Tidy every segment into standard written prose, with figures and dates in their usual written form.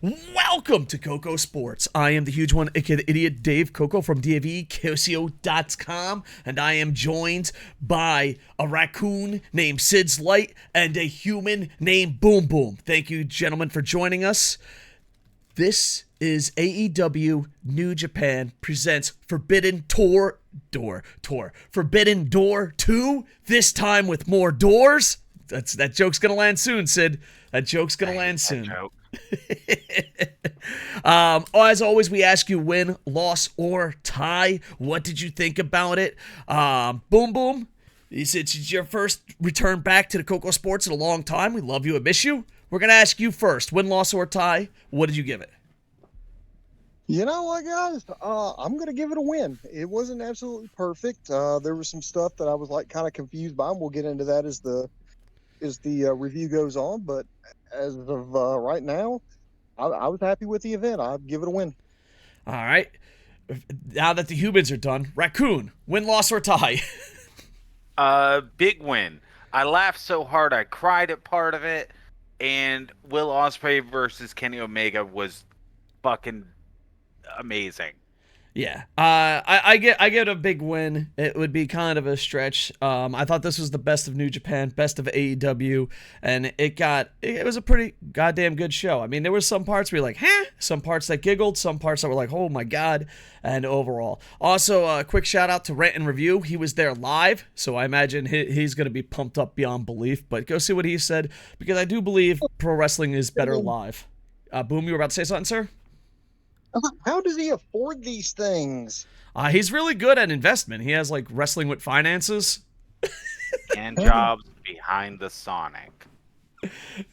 Welcome to KocoSports. I am the huge one, aka the idiot Dave Koco from DAVKOCO.com, and I am joined by a raccoon named Sidslight and a human named Boom Boom. Thank you, gentlemen, for joining us. This is AEW New Japan presents Forbidden Forbidden Door 2, this time with more doors. That joke's gonna land soon, Sid. That joke's gonna land soon. As always, we ask you win, loss, or tie. What did you think about it? Boom Boom, it's your first return back to the KocoSports in a long time. We love you and miss you. We're gonna ask you first, win, loss, or tie. What did you give it? You know what, guys? I'm going to give it a win. It wasn't absolutely perfect. There was some stuff that I was kind of confused by, and we'll get into that as the review goes on. But as of right now, I was happy with the event. I'd give it a win. All right. Now that the humans are done, Raccoon, win, loss, or tie? Big win. I laughed so hard I cried at part of it, and Will Ospreay versus Kenny Omega was fucking amazing. Yeah, I get a big win. It would be kind of a stretch. I thought this was the best of New Japan, best of AEW, and it was a pretty goddamn good show. I mean, there was some parts where you're like, huh? Some parts that giggled, some parts that were like, oh my god, and overall. Also, a quick shout out to Rant and Review. He was there live, so I imagine he's going to be pumped up beyond belief. But go see what he said, because I do believe pro wrestling is better live. Boom, you were about to say something, sir? How does he afford these things? He's really good at investment. He has like wrestling with finances. And jobs behind the Sonic.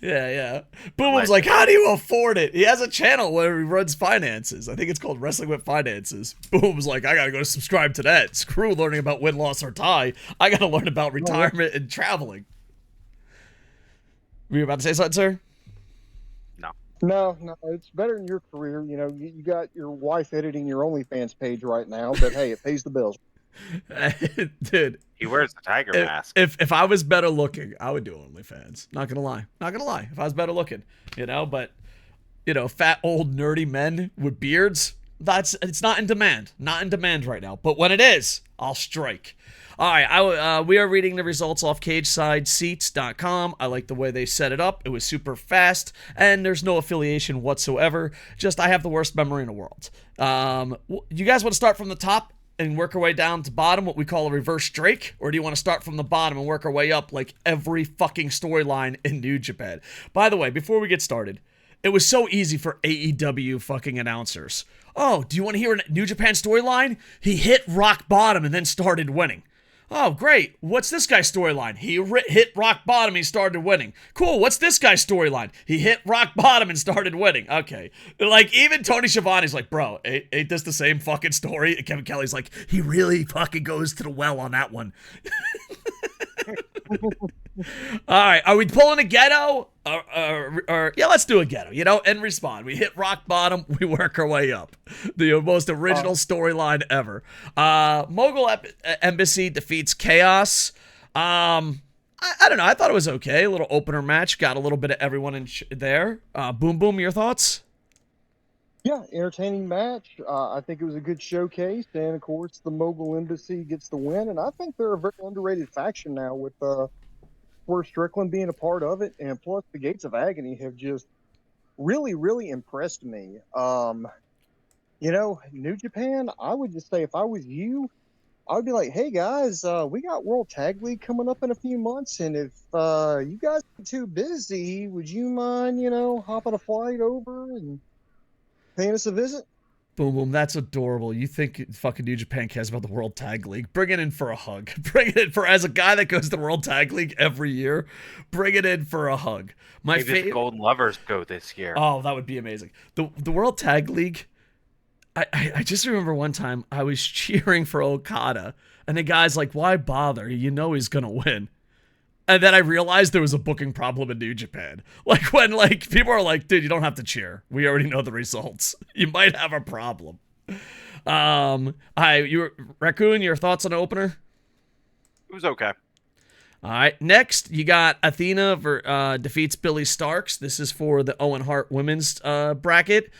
Yeah. Boom was like, how do you afford it? He has a channel where he runs finances. I think it's called Wrestling with Finances. Boom was like, I gotta go subscribe to that. Screw learning about win, loss, or tie. I gotta learn about retirement and traveling. Were you about to say something, sir? No, it's better in your career. You know, you got your wife editing your OnlyFans page right now, but hey, it pays the bills. Dude. He wears the tiger mask. If I was better looking, I would do OnlyFans. Not gonna lie. If I was better looking, but, fat old nerdy men with beards, it's not in demand. Not in demand right now. But when it is, I'll strike. All right, we are reading the results off CagesideSeats.com. I like the way they set it up. It was super fast, and there's no affiliation whatsoever. Just, I have the worst memory in the world. You guys want to start from the top and work our way down to bottom, what we call a reverse Drake? Or do you want to start from the bottom and work our way up like every fucking storyline in New Japan? By the way, before we get started, it was so easy for AEW fucking announcers. Oh, do you want to hear a New Japan storyline? He hit rock bottom and then started winning. Oh, great. What's this guy's storyline? He hit rock bottom, he started winning. Cool, what's this guy's storyline? He hit rock bottom and started winning. Okay. Like, even Tony Schiavone's like, bro, ain't this the same fucking story? And Kevin Kelly's like, he really fucking goes to the well on that one. All right, are we pulling a ghetto? Or yeah, let's do a ghetto, and respond. We hit rock bottom, we work our way up. The most original storyline ever. Mogul Embassy defeats Chaos. I don't know, I thought it was okay. A little opener match, got a little bit of everyone in there. Boom Boom, your thoughts? Yeah, entertaining match. I think it was a good showcase, and of course, the Mogul Embassy gets the win. And I think they're a very underrated faction now, with Swerve Strickland being a part of it, and plus the Gates of Agony have just really, really impressed me. New Japan, I would just say if I was you, I would be like, hey guys, we got World Tag League coming up in a few months, and if you guys are too busy, would you mind, hopping a flight over and paying us a visit? Boom Boom, that's adorable. You think fucking New Japan cares about the World Tag League? Bring it in for a hug. Bring it in as a guy that goes to the World Tag League every year. Bring it in for a hug. Maybe the Golden Lovers go this year. Oh, that would be amazing. The World Tag League. I just remember one time I was cheering for Okada, and the guy's like, "Why bother? You know he's gonna win." And then I realized there was a booking problem in New Japan. Like, when, people are like, dude, you don't have to cheer. We already know the results. You might have a problem. Raccoon, your thoughts on the opener? It was okay. All right, next you got Athena defeats Billy Starks. This is for the Owen Hart women's bracket.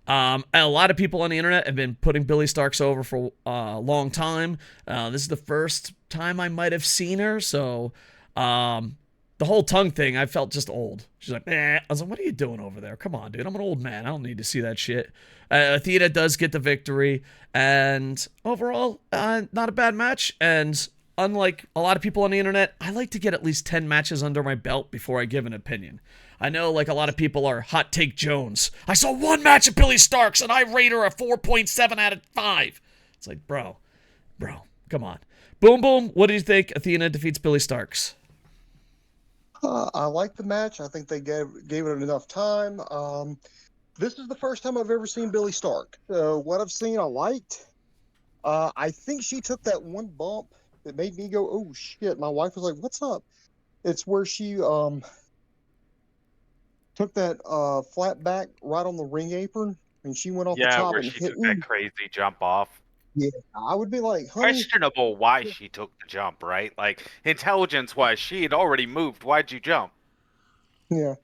A lot of people on the internet have been putting Billy Starks over for a long time. This is the first time I might have seen her, so the whole tongue thing, I felt just old. She's like, I was like, what are you doing over there? Come on, dude. I'm an old man. I don't need to see that shit. Athena does get the victory, and overall, not a bad match. And unlike a lot of people on the internet, I like to get at least 10 matches under my belt before I give an opinion. I know, like, a lot of people are Hot Take Jones. I saw one match of Billy Starks, and I rate her a 4.7 out of 5. It's like, bro, come on. Boom Boom, what do you think? Athena defeats Billy Starks. I like the match. I think they gave it enough time. This is the first time I've ever seen Billy Stark. What I've seen, I liked. I think she took that one bump that made me go, oh, shit. My wife was like, what's up? It's where she took that flat back right on the ring apron, and she went off the top where and she hit took me. that crazy jump off. Yeah, I would be like, honey. Questionable why she took the jump, right? Like, intelligence-wise, she had already moved. Why'd you jump? Yeah.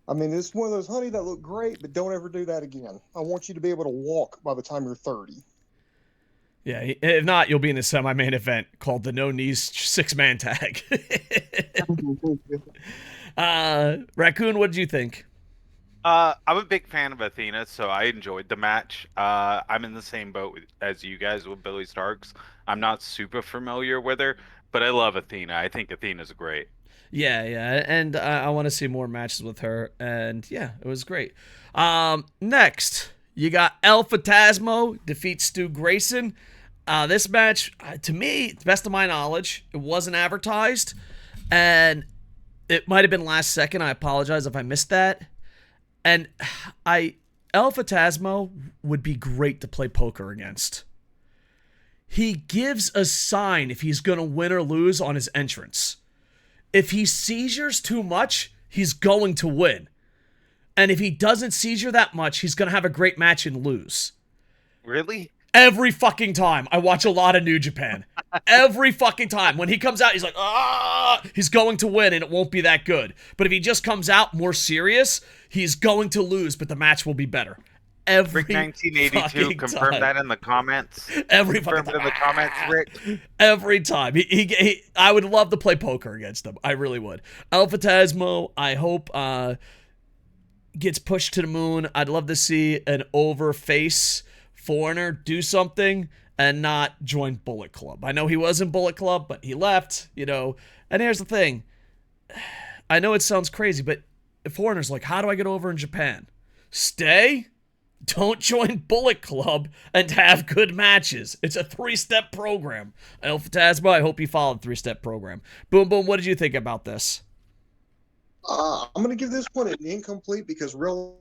I mean, it's one of those, honey, that look great, but don't ever do that again. I want you to be able to walk by the time you're 30. Yeah, if not, you'll be in the semi-main event called the No Knees 6-man tag. Raccoon, what did you think? I'm a big fan of Athena, so I enjoyed the match. I'm in the same boat as you guys with Billy Starks. I'm not super familiar with her, but I love Athena. I think Athena's great. Yeah, and I want to see more matches with her, and yeah, it was great. Next, you got El Phantasmo defeats Stu Grayson. This match, to me, to the best of my knowledge, it wasn't advertised, and it might have been last second. I apologize if I missed that. And El Phantasmo would be great to play poker against. He gives a sign if he's going to win or lose on his entrance. If he seizures too much, he's going to win. And if he doesn't seizure that much, he's going to have a great match and lose. Really? Every fucking time. I watch a lot of New Japan. Every fucking time. When he comes out, he's like, he's going to win and it won't be that good. But if he just comes out more serious, he's going to lose, but the match will be better. Every Rick 1982, confirm time. that in the comments. Every confirm fucking it in the comments, Rick. Every time. I would love to play poker against him. I really would. El Phantasmo, I hope gets pushed to the moon. I'd love to see an over face foreigner do something and not join Bullet Club. I know he was in Bullet Club, but he left, And here's the thing. I know it sounds crazy, but foreigners like, how do I get over in Japan? Stay, don't join Bullet Club, and have good matches. It's a 3-step program. El Phantasmo, I hope you followed the 3-step program. Boom Boom, what did you think about this? I'm going to give this one an incomplete because real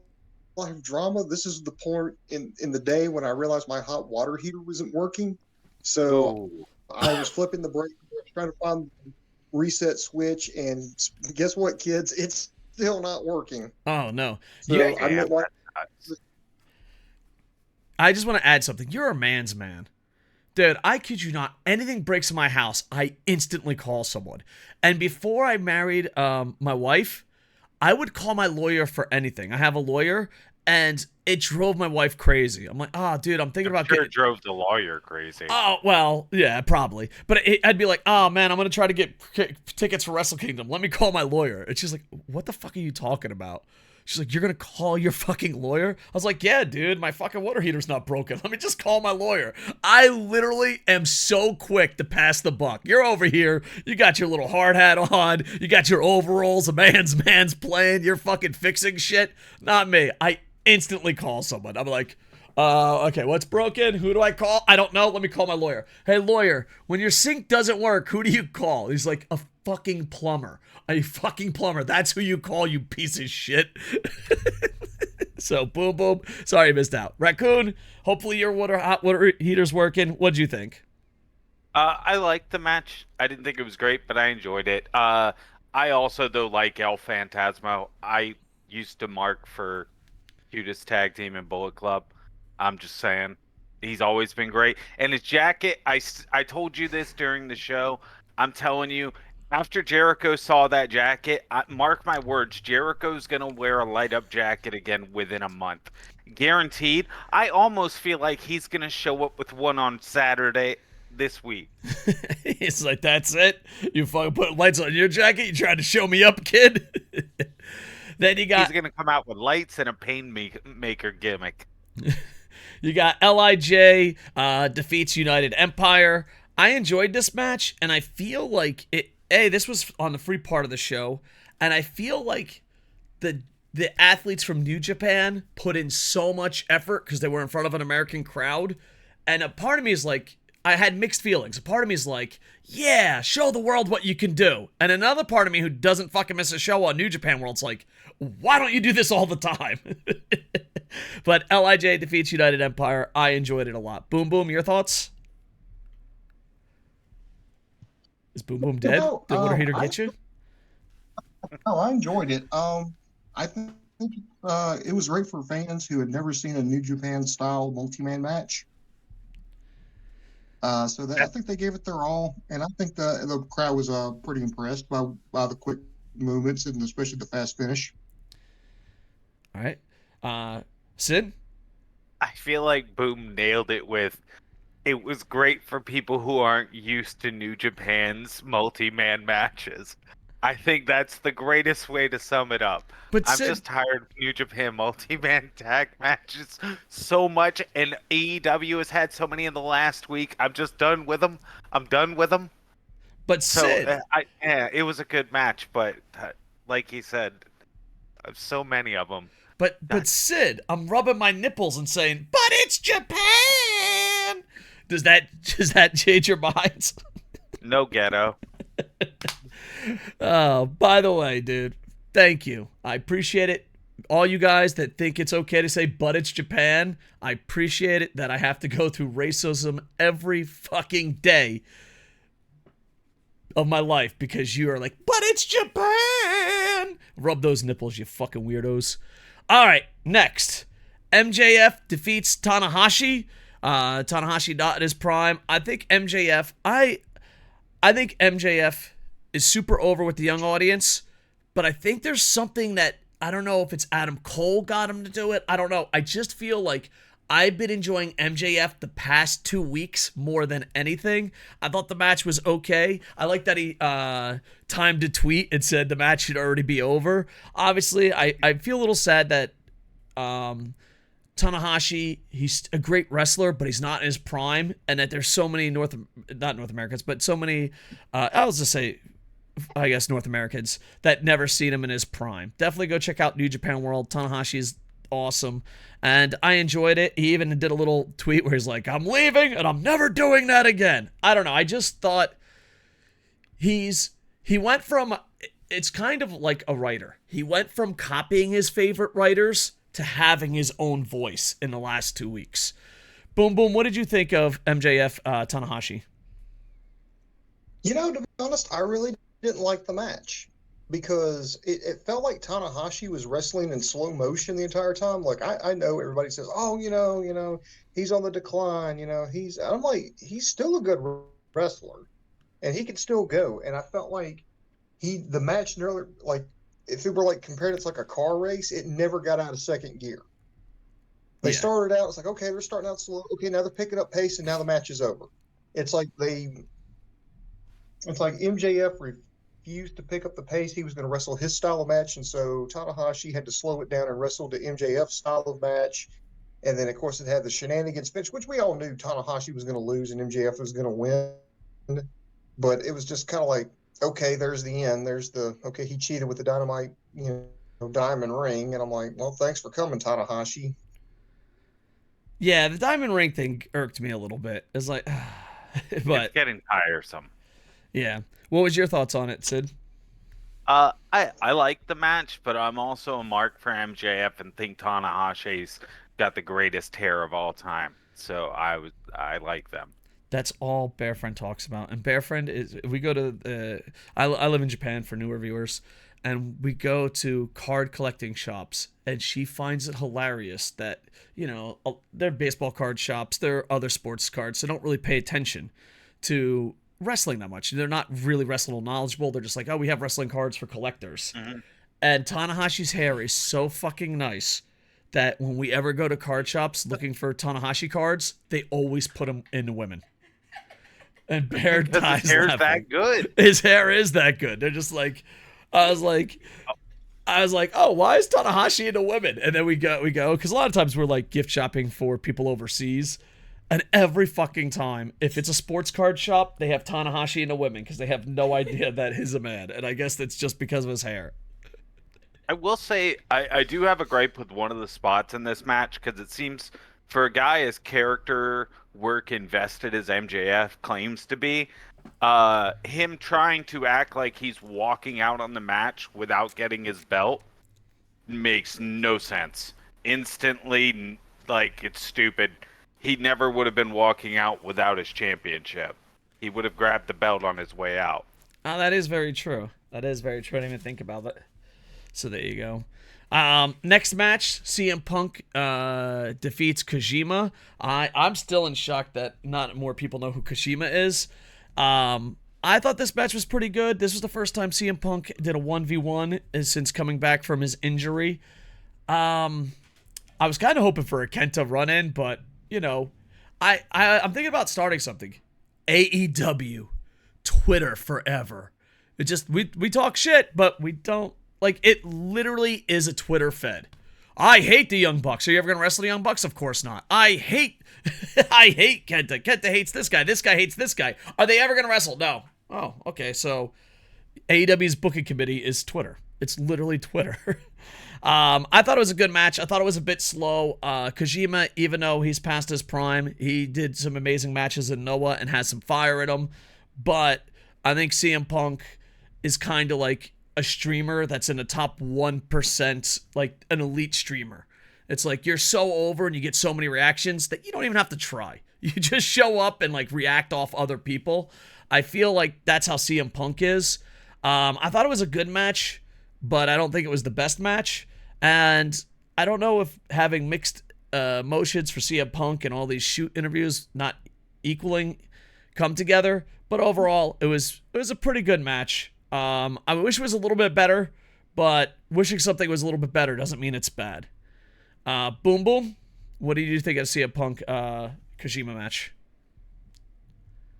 life drama. This is the point in the day when I realized my hot water heater wasn't working. So I was flipping the breaker, trying to find the reset switch, and guess what, kids? It's still not working. Oh, no. So I just want to add something. You're a man's man. Dude, I kid you not. Anything breaks in my house, I instantly call someone. And before I married my wife, I would call my lawyer for anything. I have a lawyer, and it drove my wife crazy. I'm like, dude, I'm thinking about getting... drove the lawyer crazy. Oh, well, yeah, probably. But I'd be like, oh, man, I'm going to try to get tickets for Wrestle Kingdom. Let me call my lawyer. And she's like, what the fuck are you talking about? She's like, you're going to call your fucking lawyer? I was like, yeah, dude, my fucking water heater's not broken. Let me just call my lawyer. I literally am so quick to pass the buck. You're over here. You got your little hard hat on. You got your overalls. A man's playing. You're fucking fixing shit. Not me. I instantly call someone. I'm like, okay, what's broken? Who do I call? I don't know. Let me call my lawyer. Hey, lawyer, when your sink doesn't work, who do you call? He's like, a fucking plumber. A fucking plumber. That's who you call, you piece of shit. So, boom, boom. Sorry I missed out. Raccoon, hopefully your hot water heater's working. What'd you think? I liked the match. I didn't think it was great, but I enjoyed it. I also, though, like El Phantasmo. I used to mark for cutest tag team in Bullet Club. I'm just saying. He's always been great. And his jacket, I told you this during the show. I'm telling you, After Jericho saw that jacket, mark my words, Jericho's going to wear a light up jacket again within a month. Guaranteed. I almost feel like he's going to show up with one on Saturday this week. It's like, that's it? You fucking put lights on your jacket? You trying to show me up, kid? Then you got... He's going to come out with lights and a maker gimmick. You got LIJ defeats United Empire. I enjoyed this match, and I feel like it. This was on the free part of the show, and I feel like the athletes from New Japan put in so much effort because they were in front of an American crowd, and a part of me is like, I had mixed feelings. A part of me is like, yeah, show the world what you can do, and another part of me who doesn't fucking miss a show on New Japan World's like, why don't you do this all the time? But LIJ defeats United Empire. I enjoyed it a lot. Boom Boom, your thoughts? Is Boom Boom dead? Did Water Heater get you? No, I enjoyed it. I think it was great for fans who had never seen a New Japan style multi-man match. I think they gave it their all, and I think the crowd was pretty impressed by the quick movements and especially the fast finish. All right, Sid. I feel like Boom nailed it with. It was great for people who aren't used to New Japan's multi-man matches. I think that's the greatest way to sum it up. But I'm Sid, just tired of New Japan multi-man tag matches so much, and AEW has had so many in the last week. I'm just done with them. I'm done with them. But Sid, it was a good match, but like he said, so many of them. But Sid, I'm rubbing my nipples and saying, "But it's Japan." Does that change your minds? No ghetto. Oh, by the way, dude, thank you. I appreciate it. All you guys that think it's okay to say, but it's Japan, I appreciate it that I have to go through racism every fucking day of my life because you are like, but it's Japan. Rub those nipples, you fucking weirdos. All right, next. MJF defeats Tanahashi. Tanahashi not in his prime. I think MJF is super over with the young audience, but I think there's something that, I don't know if it's Adam Cole got him to do it. I don't know. I just feel like I've been enjoying MJF the past 2 weeks more than anything. I thought the match was okay. I like that he timed a tweet and said the match should already be over. Obviously, I feel a little sad that Tanahashi, he's a great wrestler, but he's not in his prime, and that there's so many not North Americans, but so many, I was just say, I guess North Americans that never seen him in his prime. Definitely go check out New Japan World. Tanahashi is awesome, and I enjoyed it. He even did a little tweet where he's like, "I'm leaving, and I'm never doing that again." I don't know. I just thought he went from, it's kind of like a writer. He went from copying his favorite writers to having his own voice in the last 2 weeks. Boom Boom, what did you think of MJF Tanahashi? To be honest, I really didn't like the match because it felt like Tanahashi was wrestling in slow motion the entire time. Like, I know everybody says, oh, he's on the decline, I'm like, he's still a good wrestler and he can still go. And I felt like the match nearly, like, if it were like compared, it's like a car race, it never got out of second gear. They started out, it's like, okay, they're starting out slow. Okay, now they're picking up pace and now the match is over. It's like MJF refused to pick up the pace. He was going to wrestle his style of match, and so Tanahashi had to slow it down and wrestle to MJF's style of match. And then, of course, it had the shenanigans finish, which we all knew Tanahashi was going to lose and MJF was going to win. But it was just kind of like, okay, there's the end. He cheated with the dynamite, diamond ring. And I'm like, well, thanks for coming, Tanahashi. Yeah, the diamond ring thing irked me a little bit. It's like, but it's getting tiresome. Yeah. What was your thoughts on it, Sid? I like the match, but I'm also a mark for MJF and think Tanahashi's got the greatest hair of all time. So I like them. That's all Bear Friend talks about. And Bear Friend is, we go to, I live in Japan for newer viewers, and we go to card collecting shops, and she finds it hilarious that, they're baseball card shops, they're other sports cards, so don't really pay attention to wrestling that much. They're not really wrestling knowledgeable. They're just like, oh, we have wrestling cards for collectors. Mm-hmm. And Tanahashi's hair is so fucking nice that when we ever go to card shops looking for Tanahashi cards, they always put them into women. And Bear dies his hair's laughing. that good. His hair is that good. They're just like, I was like, oh, why is Tanahashi into women? And then we go, because a lot of times we're like gift shopping for people overseas. And every fucking time, if it's a sports card shop, they have Tanahashi into women because they have no idea that he's a man. And I guess that's just because of his hair. I will say, I do have a gripe with one of the spots in this match because it seems for a guy as character work invested as MJF claims to be, him trying to act like he's walking out on the match without getting his belt makes no sense. Instantly, like, it's stupid. He never would have been walking out without his championship. He would have grabbed the belt on his way out. Oh, that is very true. That is very true. I didn't even think about that. So there you go. Next match, CM Punk defeats Kojima. I'm still in shock that not more people know who Kojima is. I thought this match was pretty good. This was the first time CM Punk did a 1v1 since coming back from his injury. I was kind of hoping for a Kenta run-in, but, you know, I'm thinking about starting something. AEW. Twitter forever. It just, we talk shit, but we don't. Like, it literally is a Twitter fed. I hate the Young Bucks. Are you ever going to wrestle the Young Bucks? Of course not. I hate Kenta. Kenta hates this guy. This guy hates this guy. Are they ever going to wrestle? No. Oh, okay. So AEW's booking committee is Twitter. It's literally Twitter. I thought it was a good match. I thought it was a bit slow. Kojima, even though he's past his prime, he did some amazing matches in Noah and has some fire in him. But I think CM Punk is kind of like a streamer that's in the top 1%, like an elite streamer. It's like you're so over and you get so many reactions that you don't even have to try. You just show up and like react off other people. I feel like that's how CM Punk is. I thought it was a good match, but I don't think it was the best match. And I don't know if having mixed emotions for CM Punk and all these shoot interviews not equaling come together. But overall, it was a pretty good match. I wish it was a little bit better, but wishing something was a little bit better doesn't mean it's bad. Boom Boom, what did you think of CM Punk Kojima match?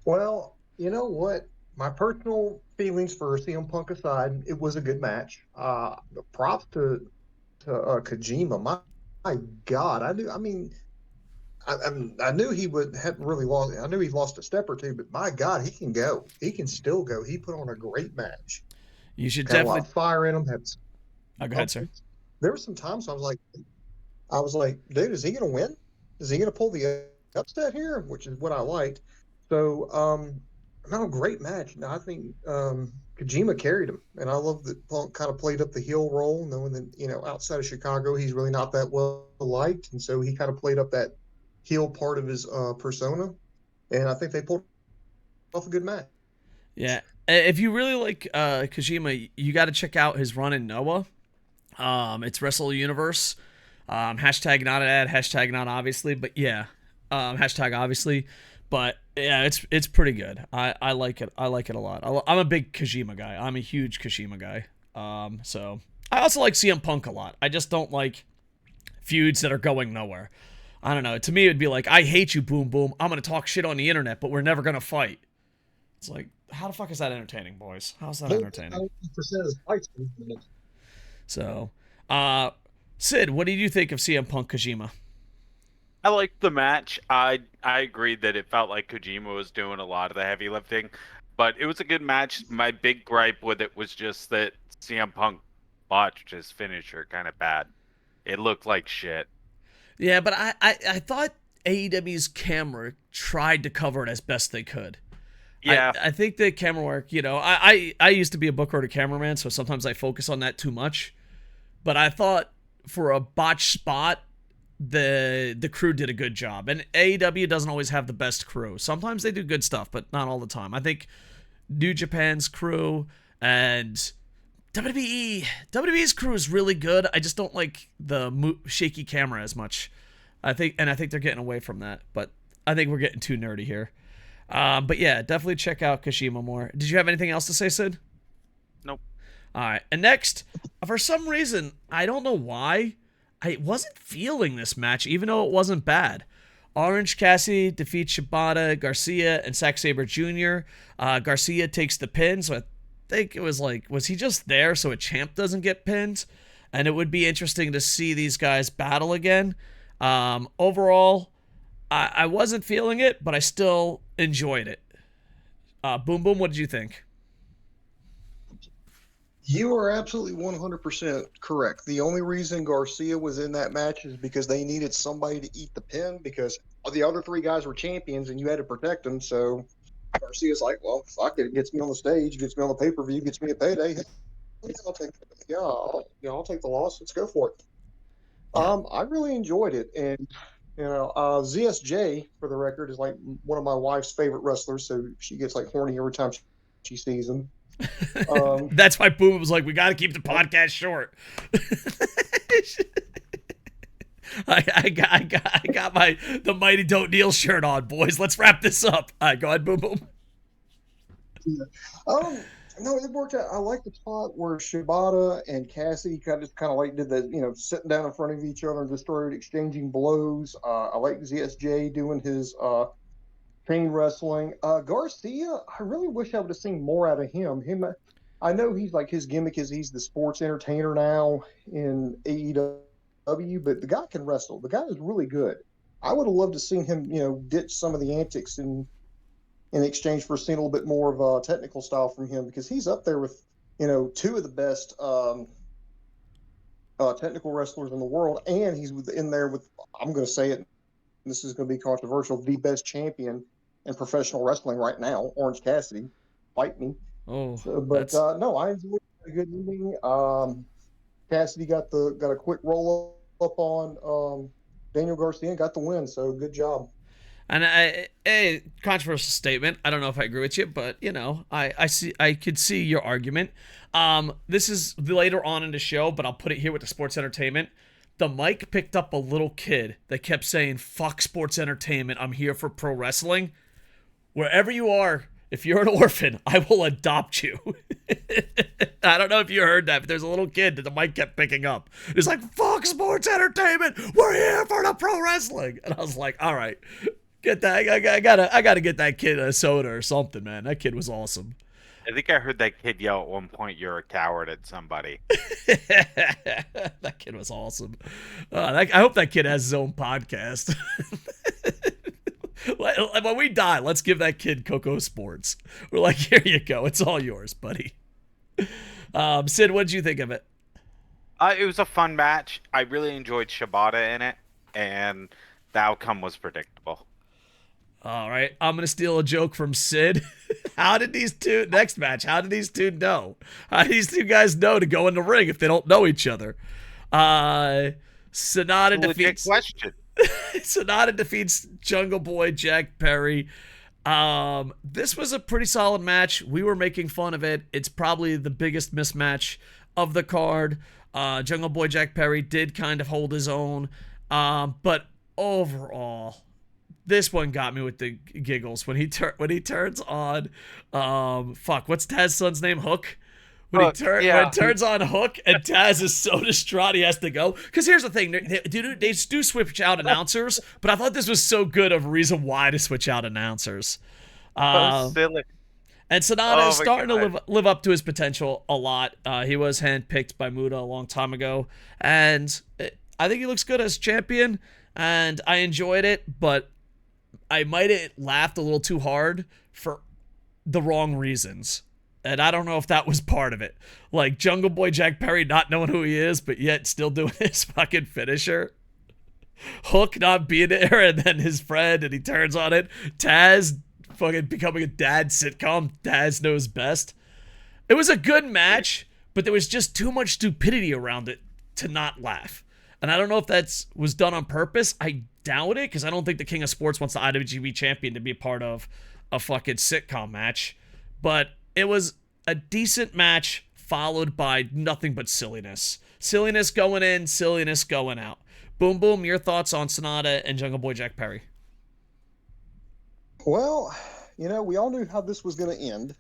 Well, you know what? My personal feelings for CM Punk aside, it was a good match. Props to Kojima. My God, I knew he hadn't really lost. I knew he lost a step or two, but my God, he can go. He can still go. He put on a great match. You should Had definitely a lot of fire in him. Go ahead, sir. There were some times I was like, dude, is he going to win? Is he going to pull the upset here? Which is what I liked. So, no, great match. No, I think Kojima carried him, and I love that Punk kind of played up the heel role, knowing that outside of Chicago he's really not that well liked, and so he kind of played up that heel part of his persona, and I think they pulled off a good match. Yeah, if you really like Kojima, you got to check out his run in Noah. It's Wrestle Universe. Hashtag not an ad. Hashtag not obviously, but yeah. Hashtag obviously, but yeah, it's pretty good. I like it. I like it a lot. I'm a big Kojima guy. I'm a huge Kojima guy. So I also like CM Punk a lot. I just don't like feuds that are going nowhere. I don't know. To me, it would be like, I hate you, Boom Boom. I'm going to talk shit on the internet, but we're never going to fight. It's like, how the fuck is that entertaining, boys? How's that entertaining? So, Sid, what did you think of CM Punk Kojima? I liked the match. I agreed that it felt like Kojima was doing a lot of the heavy lifting, but it was a good match. My big gripe with it was just that CM Punk botched his finisher kind of bad. It looked like shit. Yeah, but I thought AEW's camera tried to cover it as best they could. Yeah. I think the camera work, I used to be a booker and a cameraman, so sometimes I focus on that too much. But I thought for a botched spot, the crew did a good job. And AEW doesn't always have the best crew. Sometimes they do good stuff, but not all the time. I think New Japan's crew and WWE's crew is really good. I just don't like the shaky camera as much. I think they're getting away from that, but I think we're getting too nerdy here. But yeah, definitely check out Kojima more. Did you have anything else to say, Sid? Nope. All right. And next, for some reason, I don't know why, I wasn't feeling this match, even though it wasn't bad. Orange Cassidy defeats Shibata, Garcia, and Zack Sabre Jr. Garcia takes the pin, so I think it was like, was he just there so a champ doesn't get pinned? And it would be interesting to see these guys battle again. Overall, I wasn't feeling it, but I still enjoyed it. Boom Boom, what did you think? You are absolutely 100% correct. The only reason Garcia was in that match is because they needed somebody to eat the pin because the other three guys were champions and you had to protect them. So Garcia's like, well, fuck it. It gets me on the stage, gets me on the pay-per-view, gets me a payday. I'll take the loss. Let's go for it. Yeah. I really enjoyed it. And, ZSJ, for the record, is like one of my wife's favorite wrestlers. So she gets like horny every time she sees him. That's why Boom was like, we got to keep the podcast short. I got the Mighty Don't Kneel shirt on, boys. Let's wrap this up. All right, go ahead, Boom Boom. Yeah. No, it worked out. I like the spot where Shibata and Cassidy kind of like did the, sitting down in front of each other and just started exchanging blows. I like ZSJ doing his chain wrestling. Garcia, I really wish I would have seen more out of him. I know he's like, his gimmick is he's the sports entertainer now in AEW, but the guy can wrestle. The guy is really good. I would have loved to seen him, ditch some of the antics in exchange for seeing a little bit more of a technical style from him, because he's up there with, two of the best technical wrestlers in the world, and he's in there with, I'm going to say it, this is going to be controversial, the best champion in professional wrestling right now, Orange Cassidy. Fight me. Oh, no, I enjoyed a good evening. Cassidy got a quick roll up on Daniel Garcia and got the win, so good job. And a controversial statement. I don't know if I agree with you, but I could see your argument. This is later on in the show, but I'll put it here with the sports entertainment. The mic picked up a little kid that kept saying, "Fuck sports entertainment. I'm here for pro wrestling." Wherever you are, if you're an orphan, I will adopt you. I don't know if you heard that, but there's a little kid that the mic kept picking up. It's like, "Fuck sports entertainment. We're here for the pro wrestling." And I was like, all right. Get that! I gotta get that kid a soda or something, man. That kid was awesome. I think I heard that kid yell at one point, "You're a coward" at somebody. That kid was awesome. I hope that kid has his own podcast. When we die, let's give that kid KocoSports. We're like, here you go. It's all yours, buddy. Sid, what did you think of it? It was a fun match. I really enjoyed Shibata in it, and the outcome was predictable. All right, I'm gonna steal a joke from Sid. How did these two know? How do these two guys know to go in the ring if they don't know each other? Sonata defeats. Question. Sonata defeats Jungle Boy Jack Perry. This was a pretty solid match. We were making fun of it. It's probably the biggest mismatch of the card. Jungle Boy Jack Perry did kind of hold his own, but overall, this one got me with the giggles when he turns on what's Taz's son's name? Hook. When he turns on Hook and Taz is so distraught he has to go. Because here's the thing, they do switch out announcers, but I thought this was so good of a reason why to switch out announcers. Silly. And Sonata is starting to live up to his potential a lot. He was handpicked by Muda a long time ago, and I think he looks good as champion, and I enjoyed it, but I might have laughed a little too hard for the wrong reasons. And I don't know if that was part of it. Like Jungle Boy Jack Perry not knowing who he is, but yet still doing his fucking finisher. Hook not being there, and then his friend, and he turns on it. Taz fucking becoming a dad sitcom. Taz knows best. It was a good match, but there was just too much stupidity around it to not laugh. And I don't know if that was done on purpose. I doubt it, because I don't think the King of Sports wants the IWGP champion to be part of a fucking sitcom match. But it was a decent match followed by nothing but silliness. Silliness going in, silliness going out. Boom Boom, your thoughts on Sonata and Jungle Boy Jack Perry? Well, we all knew how this was going to end.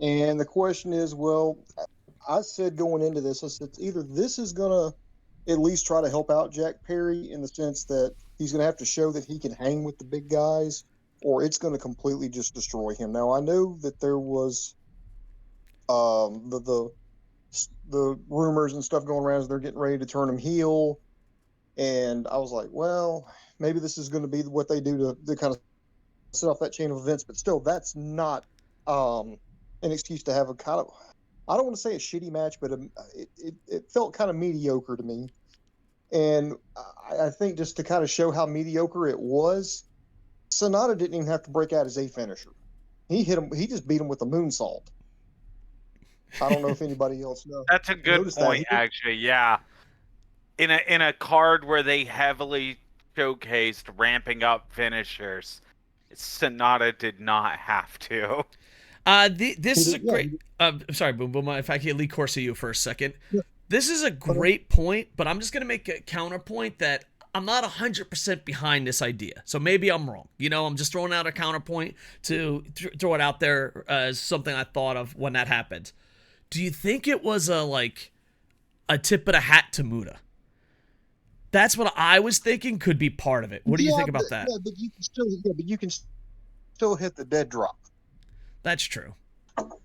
And the question is, well, I said going into this, I said either this is going to at least try to help out Jack Perry in the sense that he's going to have to show that he can hang with the big guys, or it's going to completely just destroy him. Now, I know that there was the rumors and stuff going around as they're getting ready to turn him heel. And I was like, well, maybe this is going to be what they do to kind of set off that chain of events. But still, that's not an excuse to have a kind of, I don't want to say a shitty match, but it felt kind of mediocre to me. And I think just to kind of show how mediocre it was, Sonata didn't even have to break out his A finisher. He hit him. He just beat him with a moonsault. I don't know if anybody else knows. That's a good point, actually. Yeah, in a card where they heavily showcased ramping up finishers, Sonata did not have to. This is a great. I'm sorry, Boom Boom. If I can lead course to you for a second, yeah. This is a great point, but I'm just gonna make a counterpoint that I'm not 100% behind this idea. So maybe I'm wrong. I'm just throwing out a counterpoint to throw it out there as something I thought of when that happened. Do you think it was a tip of the hat to Muta? That's what I was thinking could be part of it. What do you think about that? Yeah, but you can still hit the dead drop. That's true. All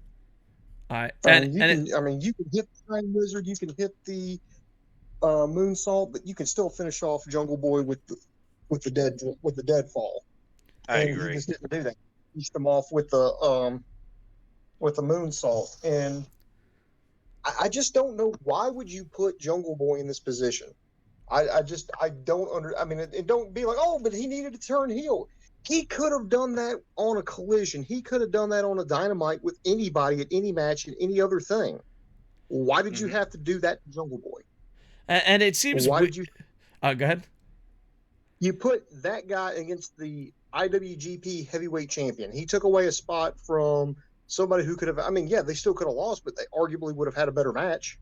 right, you can hit the Time Wizard, you can hit the moonsault, but you can still finish off Jungle Boy with the dead fall. I agree. He just didn't do that. He finished him off with the moonsault, and I just don't know why would you put Jungle Boy in this position. I don't and don't be like, oh, but he needed to turn heel. He could have done that on a Collision. He could have done that on a Dynamite with anybody at any match and any other thing. Why did you have to do that to Jungle Boy? And it seems... Why did you... Go ahead. You put that guy against the IWGP Heavyweight Champion. He took away a spot from somebody who could have... they still could have lost, but they arguably would have had a better match.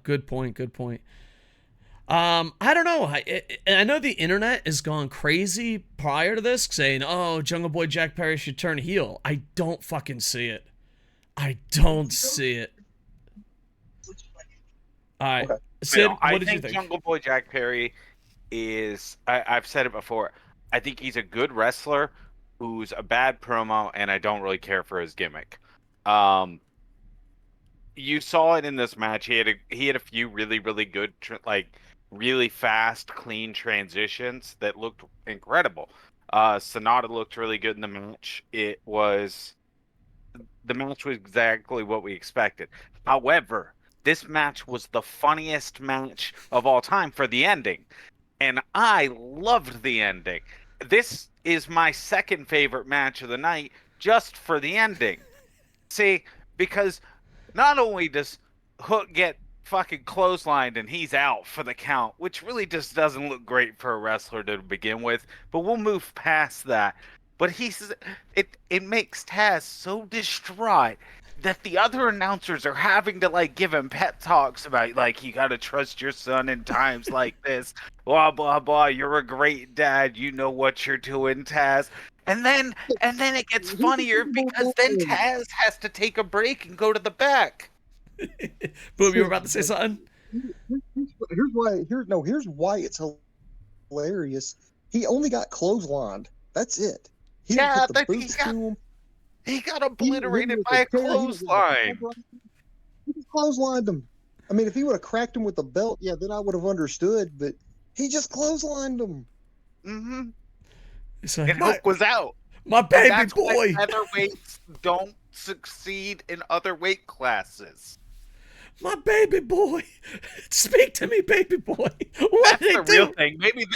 Good point. I don't know. I know the internet has gone crazy prior to this, saying, "Oh, Jungle Boy Jack Perry should turn heel." I don't fucking see it. I don't see it. All right, okay. Sid, what did you think? Jungle Boy Jack Perry is. I've said it before. I think he's a good wrestler who's a bad promo, and I don't really care for his gimmick. You saw it in this match. He had a few really, really good really fast, clean transitions that looked incredible. Sonata looked really good in the match. The match was exactly what we expected. However, this match was the funniest match of all time for the ending. And I loved the ending. This is my second favorite match of the night just for the ending. See, because not only does Hook get fucking clotheslined and he's out for the count, which really just doesn't look great for a wrestler to begin with, but we'll move past that. But it makes Taz so distraught that the other announcers are having to give him pep talks about you gotta trust your son in times like this, blah blah blah, you're a great dad, you know what you're doing, Taz. And then it gets funnier because then Taz has to take a break and go to the back. Boom, you were about to say something? Here's why it's hilarious. He only got clotheslined. That's it. He got obliterated by a clothesline. He just clotheslined him. If he would have cracked him with the belt, then I would have understood, but he just clotheslined him. Mm-hmm. And Hook was out. My baby boy. Featherweights don't succeed in other weight classes. My baby boy. Speak to me, baby boy. What that's did the he do? Real thing. Maybe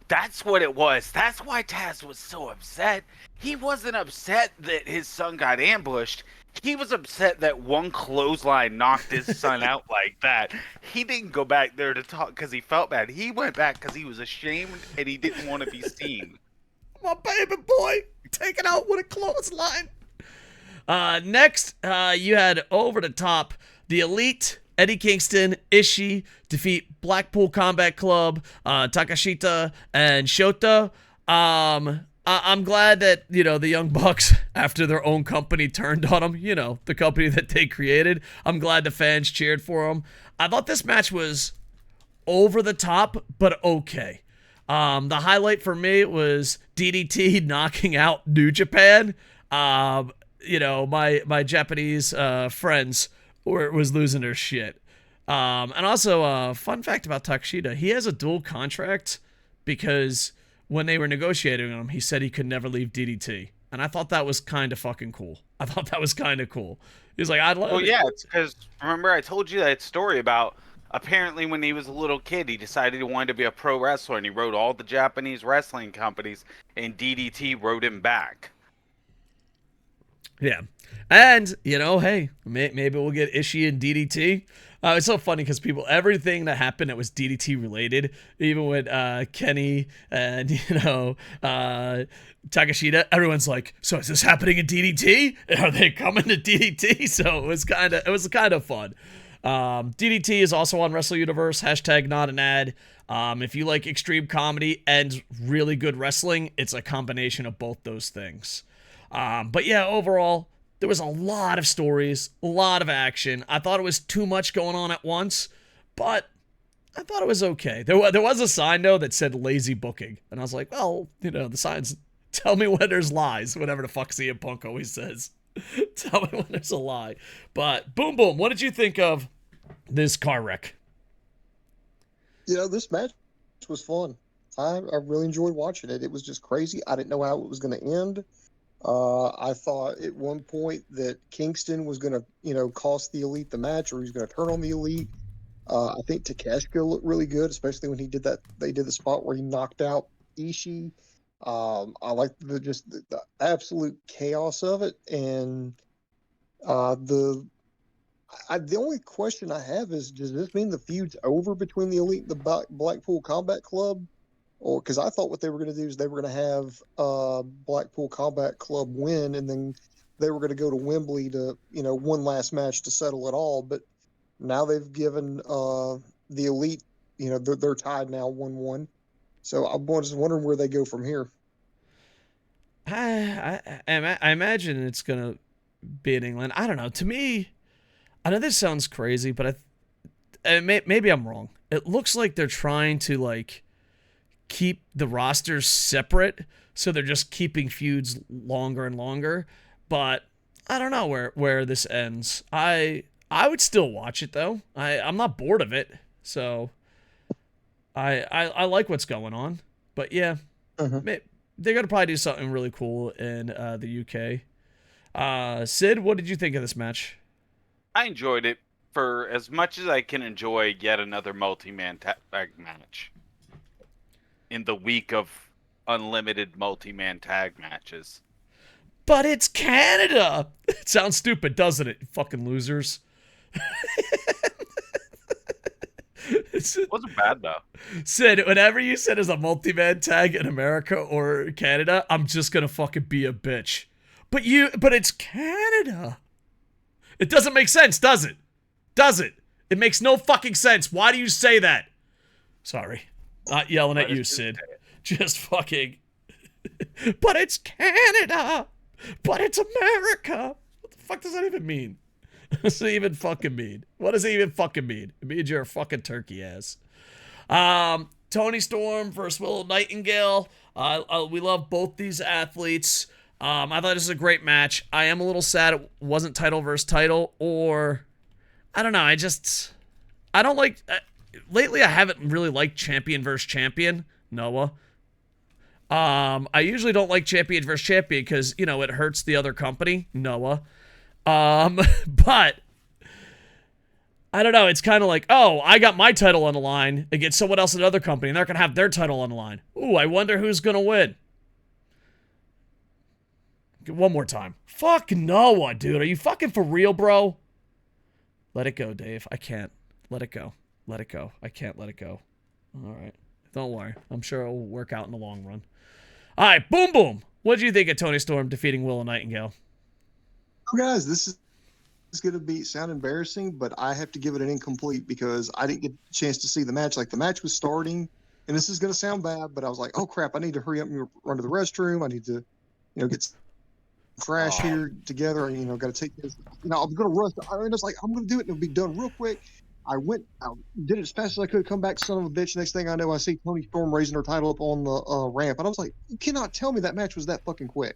that's what it was. That's why Taz was so upset. He wasn't upset that his son got ambushed. He was upset that one clothesline knocked his son out like that. He didn't go back there to talk because he felt bad. He went back because he was ashamed and he didn't want to be seen. My baby boy taken out with a clothesline. Next, you had over the top. The Elite, Eddie Kingston, Ishii defeat Blackpool Combat Club, Takashita, and Shota. I'm glad that, you know, the Young Bucks, after their own company turned on them, you know, the company that they created, I'm glad the fans cheered for them. I thought this match was over the top, but okay. The highlight for me was DDT knocking out New Japan. You know, my Japanese friends was losing their shit. And also, fun fact about Takashita, he has a dual contract because when they were negotiating him, he said he could never leave DDT. And I thought that was kind of fucking cool. I thought that was kind of cool. He's like, I'd love Well, it. yeah, it's because remember I told you that story about apparently when he was a little kid, he decided he wanted to be a pro wrestler, and he wrote all the Japanese wrestling companies, and DDT wrote him back. Yeah. And, you know, hey, maybe we'll get Ishii and DDT. It's so funny because everything that happened that was DDT related, even with Kenny and, you know, Takashita, everyone's like, so is this happening in DDT? Are they coming to DDT? So it was kind of fun. DDT is also on Wrestle Universe, hashtag not an ad. If you like extreme comedy and really good wrestling, it's a combination of both those things. But yeah, overall, there was a lot of stories, a lot of action. I thought it was too much going on at once, but I thought it was okay. There was a sign, though, that said lazy booking. And I was like, well, you know, the signs tell me when there's lies, whatever the fuck CM Punk always says. Tell me when there's a lie. But, boom, boom, what did you think of this car wreck? You know, this match was fun. I really enjoyed watching it. It was just crazy. I didn't know how it was going to end. I thought at one point that Kingston was going to, you know, cost the Elite the match, or he was going to turn on the Elite. I think Takeshita looked really good, especially when he did that. They did the spot where he knocked out Ishii. I liked the absolute chaos of it, and the only question I have is, does this mean the feud's over between the Elite and the Blackpool Combat Club? Or because I thought what they were going to do is they were going to have Blackpool Combat Club win, and then they were going to go to Wembley to, you know, one last match to settle it all. But now they've given the Elite, you know, they're tied now 1-1. So I'm just wondering where they go from here. I imagine it's going to be in England. I don't know. To me, I know this sounds crazy, but maybe I'm wrong. It looks like they're trying to, like, keep the rosters separate, so they're just keeping feuds longer and longer. But I don't know where this ends. I would still watch it, though. I'm not bored of it, so I like what's going on. But yeah, they're gonna probably do something really cool in the UK. Sid, what did you think of this match? I enjoyed it for as much as I can enjoy yet another multi-man tag match in the week of unlimited multi-man tag matches. But it's Canada! It sounds stupid, doesn't it? You fucking losers. It wasn't bad, though. Sid, whenever you said it's a multi-man tag in America or Canada, I'm just gonna fucking be a bitch. But it's Canada. It doesn't make sense, does it? Does it? It makes no fucking sense. Why do you say that? Sorry. Not yelling at you, Sid. Just fucking. But it's Canada. But it's America. What the fuck does that even mean? What does it even fucking mean? What does it even fucking mean? It means you're a fucking turkey ass. Toni Storm versus Willa Nightingale. We love both these athletes. I thought this was a great match. I am a little sad it wasn't title versus title, or I don't know. I don't like. Lately, I haven't really liked champion versus champion, Noah. I usually don't like champion versus champion because, you know, it hurts the other company, Noah. But I don't know. It's kind of like, oh, I got my title on the line against someone else in another company, and they're going to have their title on the line. Ooh, I wonder who's going to win. One more time. Fuck Noah, dude. Are you fucking for real, bro? Let it go, Dave. I can't. Let it go. Let it go. I can't let it go. All right. Don't worry. I'm sure it'll work out in the long run. All right. Boom, boom. What did you think of Toni Storm defeating Willa Nightingale? Oh, guys, this is going to sound embarrassing, but I have to give it an incomplete because I didn't get a chance to see the match. Like, the match was starting, and this is going to sound bad, but I was like, oh crap, I need to hurry up and run to the restroom. I need to, get some trash here together. Got to take this. I'm going to rush. I was like, I'm going to do it and it'll be done real quick. I did it as fast as I could, come back, son of a bitch. Next thing I know, I see Toni Storm raising her title up on the ramp. And I was like, you cannot tell me that match was that fucking quick.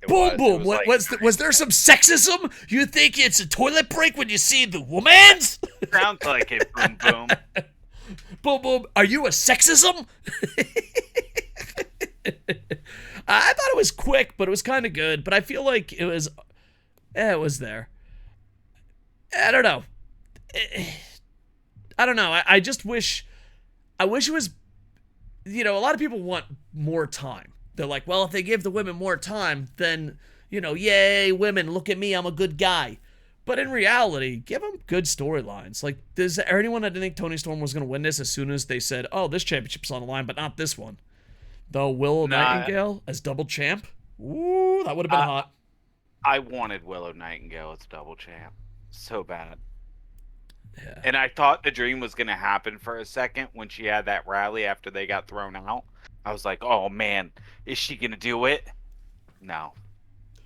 Boom. Was there some sexism? You think it's a toilet break when you see the woman's? Sounds like it. Boom, boom. Boom. Are you a sexism? I thought it was quick, but it was kind of good. But I feel like it was there. I don't know. I just wish it was, a lot of people want more time. They're like, well, if they give the women more time, then, yay, women, look at me, I'm a good guy. But in reality, give them good storylines. Like, does anyone that didn't think Toni Storm was going to win this as soon as they said, oh, this championship's on the line, but not this one? Though Willow Nightingale as double champ? Ooh, that would have been hot. I wanted Willow Nightingale as double champ so bad. Yeah. And I thought the dream was going to happen for a second when she had that rally after they got thrown out. I was like, oh, man, is she going to do it? No.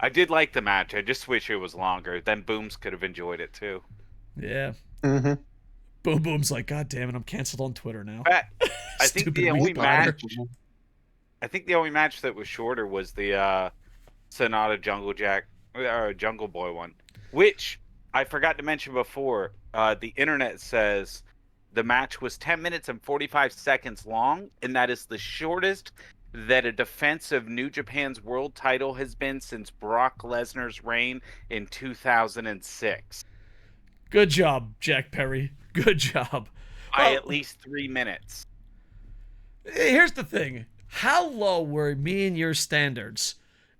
I did like the match. I just wish it was longer. Then Booms could have enjoyed it, too. Yeah. Mm-hmm. Boom's like, God damn it, I'm canceled on Twitter now. I think the only match... I think the only match that was shorter was the Sonata Jungle Boy one, which I forgot to mention before. The internet says the match was 10 minutes and 45 seconds long, and that is the shortest that a defense of New Japan's world title has been since Brock Lesnar's reign in 2006. Good job, Jack Perry. Good job. By at least 3 minutes. Here's the thing. How low were me and your standards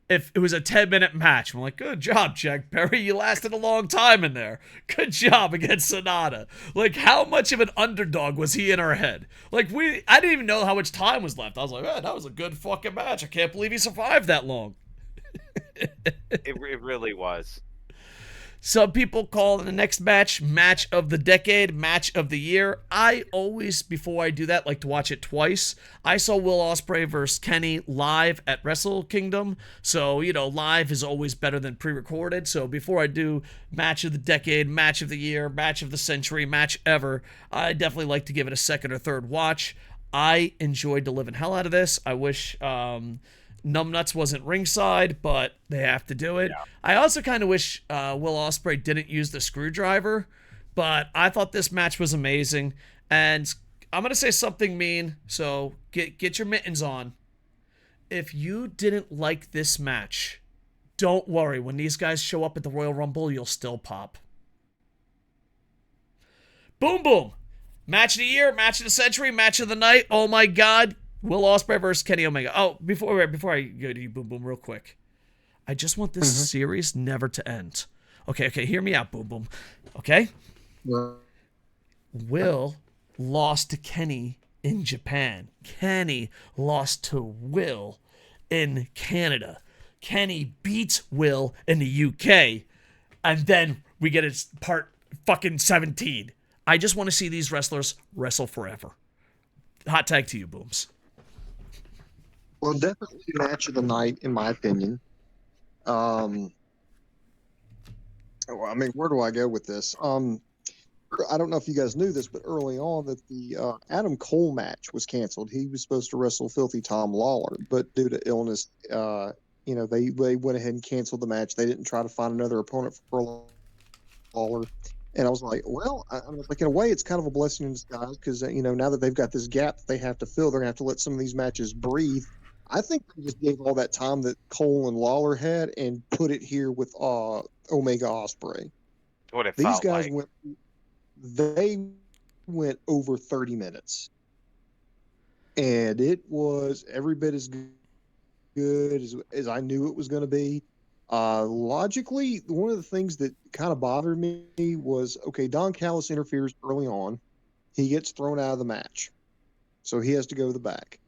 if it was a 10-minute match? I'm like, good job, Jack Perry. You lasted a long time in there. Good job against Sonata. Like, how much of an underdog was he in our head? Like, I didn't even know how much time was left. I was like, man, that was a good fucking match. I can't believe he survived that long. It really was. Some people call the next match of the decade, match of the year. I always, before I do that, like to watch it twice. I saw Will Ospreay versus Kenny live at Wrestle Kingdom. So, live is always better than pre-recorded. So before I do match of the decade, match of the year, match of the century, match ever, I definitely like to give it a second or third watch. I enjoyed the living hell out of this. I wish... Numbnuts wasn't ringside, but they have to do it. Yeah. I also kind of wish Will Ospreay didn't use the screwdriver, but I thought this match was amazing. And I'm going to say something mean, so get your mittens on. If you didn't like this match, don't worry. When these guys show up at the Royal Rumble, you'll still pop. Boom. Match of the year, match of the century, match of the night. Oh my God. Will Ospreay versus Kenny Omega. Oh, before I go to you, Boom, real quick. I just want this series never to end. Okay, hear me out, Boom. Okay? Yeah. Will lost to Kenny in Japan. Kenny lost to Will in Canada. Kenny beats Will in the UK. And then we get its part fucking 17. I just want to see these wrestlers wrestle forever. Hot tag to you, Booms. Well, definitely match of the night, in my opinion. Where do I go with this? I don't know if you guys knew this, but early on that the Adam Cole match was canceled. He was supposed to wrestle Filthy Tom Lawler, but due to illness, they went ahead and canceled the match. They didn't try to find another opponent for Lawler. And I was like, well, in a way, it's kind of a blessing in disguise because, now that they've got this gap that they have to fill, they're going to have to let some of these matches breathe. I think they just gave all that time that Cole and Lawler had and put it here with Omega Ospreay. What it These felt guys like. went over 30 minutes. And it was every bit as good as I knew it was going to be. Logically, one of the things that kind of bothered me was, okay, Don Callis interferes early on. He gets thrown out of the match. So he has to go to the back.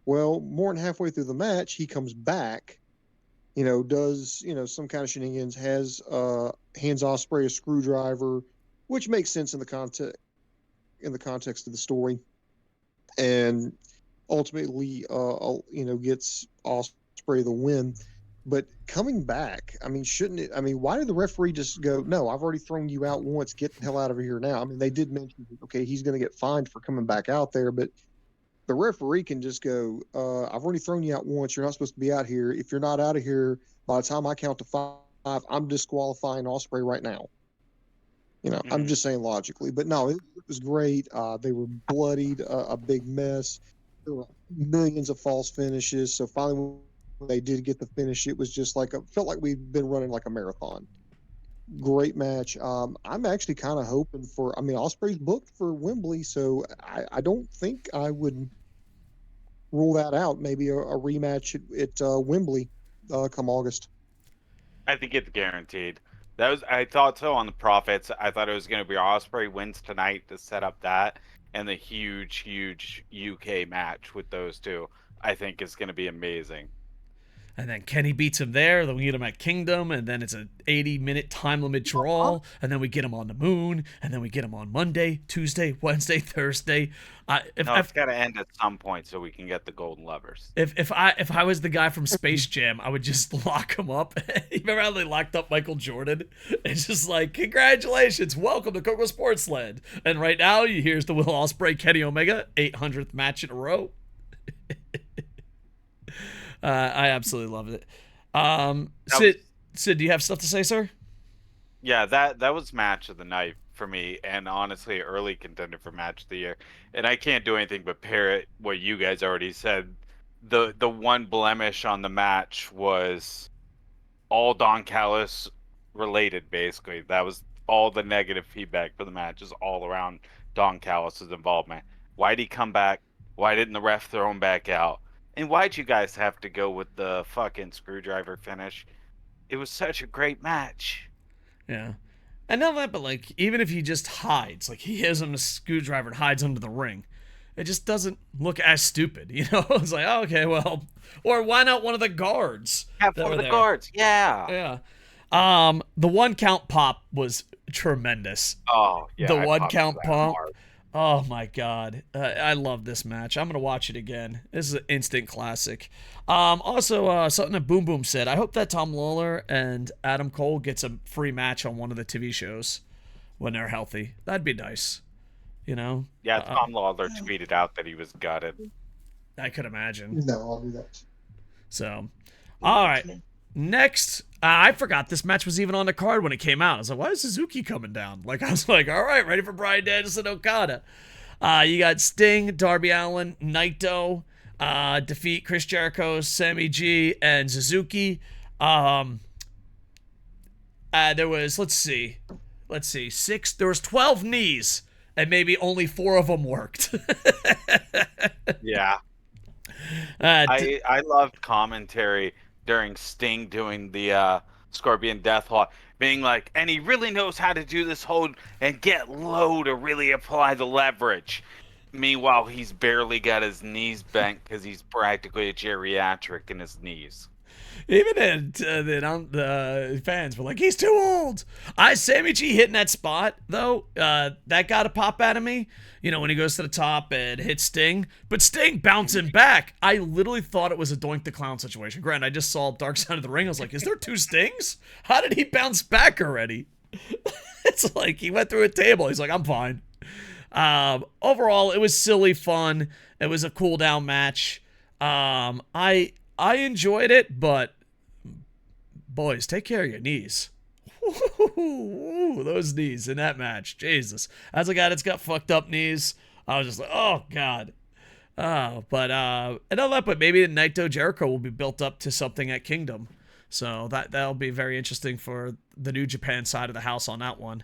Well, more than halfway through the match, he comes back, does, some kind of shenanigans, hands Ospreay a screwdriver, which makes sense in the context of the story. And ultimately, gets Ospreay the win. But coming back, I mean, shouldn't it? I mean, why did the referee just go, no, I've already thrown you out once. Get the hell out of here now. I mean, they did mention, okay, he's going to get fined for coming back out there, but the referee can just go, I've already thrown you out once. You're not supposed to be out here. If you're not out of here by the time I count to 5, I'm disqualifying Ospreay right now. I'm just saying logically. But no, it was great. They were bloodied, a big mess. There were millions of false finishes. So finally, when they did get the finish, it was just felt like we've been running like a marathon. Great match. I'm actually kind of hoping for, Ospreay's booked for Wembley, so I don't think I would rule that out. Maybe a rematch at Wembley come August. I think it's guaranteed. I thought so on the Prophets. I thought it was going to be Ospreay wins tonight to set up that, and the huge UK match with those two. I think is going to be amazing. And then Kenny beats him there. Then we get him at Kingdom, and then it's an 80-minute time limit draw. And then we get him on the Moon, and then we get him on Monday, Tuesday, Wednesday, Thursday. It's got to end at some point so we can get the Golden Lovers. If I was the guy from Space Jam, I would just lock him up. You remember how they locked up Michael Jordan? It's just like, congratulations, welcome to KocoSports Land. And right now, here's the Will Ospreay Kenny Omega 800th match in a row. I absolutely loved it. Sid, do you have stuff to say, sir? Yeah, that was match of the night for me, and honestly, early contender for match of the year. And I can't do anything but parrot what you guys already said. The one blemish on the match was all Don Callis related, basically. That was all the negative feedback for the match, is all around Don Callis' involvement. Why'd he come back? Why didn't the ref throw him back out? And why'd you guys have to go with the fucking screwdriver finish? It was such a great match. Yeah. And not that, but like, even if he just hides, like he has him a screwdriver and hides under the ring, it just doesn't look as stupid, you know? It's like, oh, okay, well, or why not one of the guards? Have one of the guards, yeah. Yeah. The 1 count pop was tremendous. Oh, yeah. The 1 count pop. Oh my God. I love this match. I'm going to watch it again. This is an instant classic. Also, something that Boom Boom said, I hope that Tom Lawler and Adam Cole gets a free match on one of the TV shows when they're healthy. That'd be nice. You know? Yeah, Tom Lawler tweeted out that he was gutted. I could imagine. No, I'll do that. So, all right. Next, I forgot this match was even on the card when it came out. I was like, why is Suzuki coming down? Like, I was like, all right, ready for Bryan Danielson Okada. You got Sting, Darby Allin, Naito, defeat Chris Jericho, Sammy G, and Suzuki. There was, let's see, 6. There was 12 knees, and maybe only 4 of them worked. Yeah. I loved commentary during Sting doing the Scorpion Deathlock, being like, and he really knows how to do this hold and get low to really apply the leverage. Meanwhile, he's barely got his knees bent because he's practically a geriatric in his knees. Even the fans were like, he's too old. Sammy G hitting that spot, though, that got a pop out of me. You know, when he goes to the top and hits Sting. But Sting bouncing back. I literally thought it was a Doink the Clown situation. Granted, I just saw Dark Side of the Ring. I was like, is there 2 Stings? How did he bounce back already? It's like he went through a table. He's like, I'm fine. Overall, it was silly fun. It was a cool down match. I enjoyed it, but boys, take care of your knees. Ooh, those knees in that match. Jesus. As a guy that's got fucked up knees, I was just like, oh, God. But maybe the Naito Jericho will be built up to something at Kingdom. So that'll be very interesting for the New Japan side of the house on that one.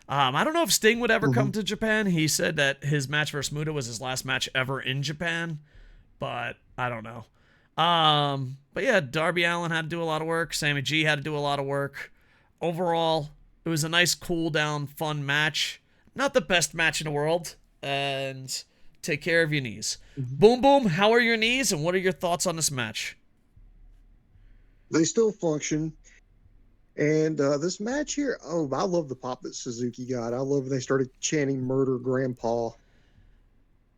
I don't know if Sting would ever come to Japan. He said that his match versus Muta was his last match ever in Japan, but I don't know. But yeah, Darby Allin had to do a lot of work. Sammy G had to do a lot of work. Overall, it was a nice, cool down, fun match. Not the best match in the world. And take care of your knees. Boom Boom, how are your knees, and what are your thoughts on this match? They still function. And this match here, I love the pop that Suzuki got. I love they started chanting "Murder Grandpa."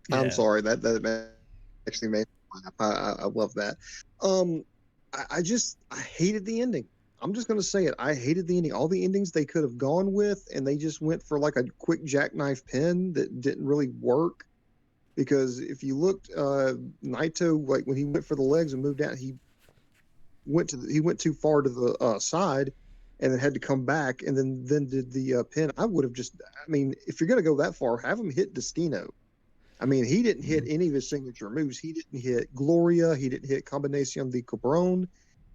Yeah. I'm sorry, that actually made me laugh. I love that. I hated the ending. I'm just going to say it. I hated the ending. All the endings they could have gone with, and they just went for like a quick jackknife pin that didn't really work. Because if you looked, Naito, like when he went for the legs and moved out, he went too far to the side, and then had to come back, and then did the pin. I would have just, I mean, if you're going to go that far, have him hit Destino. I mean, he didn't hit any of his signature moves. He didn't hit Gloria. He didn't hit Combinacion de Cabron.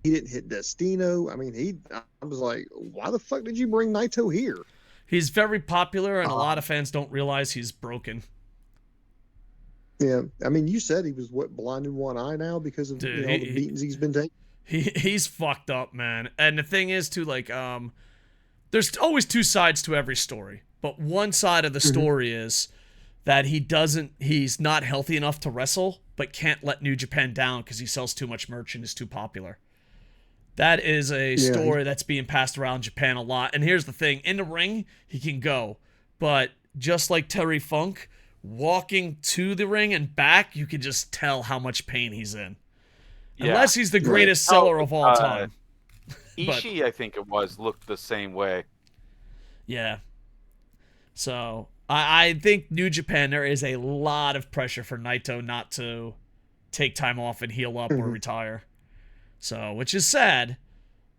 He didn't hit Destino. I mean, I was like, why the fuck did you bring Naito here? He's very popular, and a lot of fans don't realize he's broken. Yeah, I mean, you said he was blind in one eye now because of the beatings he's been taking. He's fucked up, man. And the thing is, too, like, there's always two sides to every story, but one side of the story is that he's not healthy enough to wrestle, but can't let New Japan down because he sells too much merch and is too popular. That is a story that's being passed around Japan a lot. And here's the thing. In the ring, he can go. But just like Terry Funk, walking to the ring and back, you can just tell how much pain he's in. Yeah. Unless he's the greatest seller of all time. Ishii, I think it was, looked the same way. Yeah. So I think New Japan, there is a lot of pressure for Naito not to take time off and heal up or retire. So, which is sad,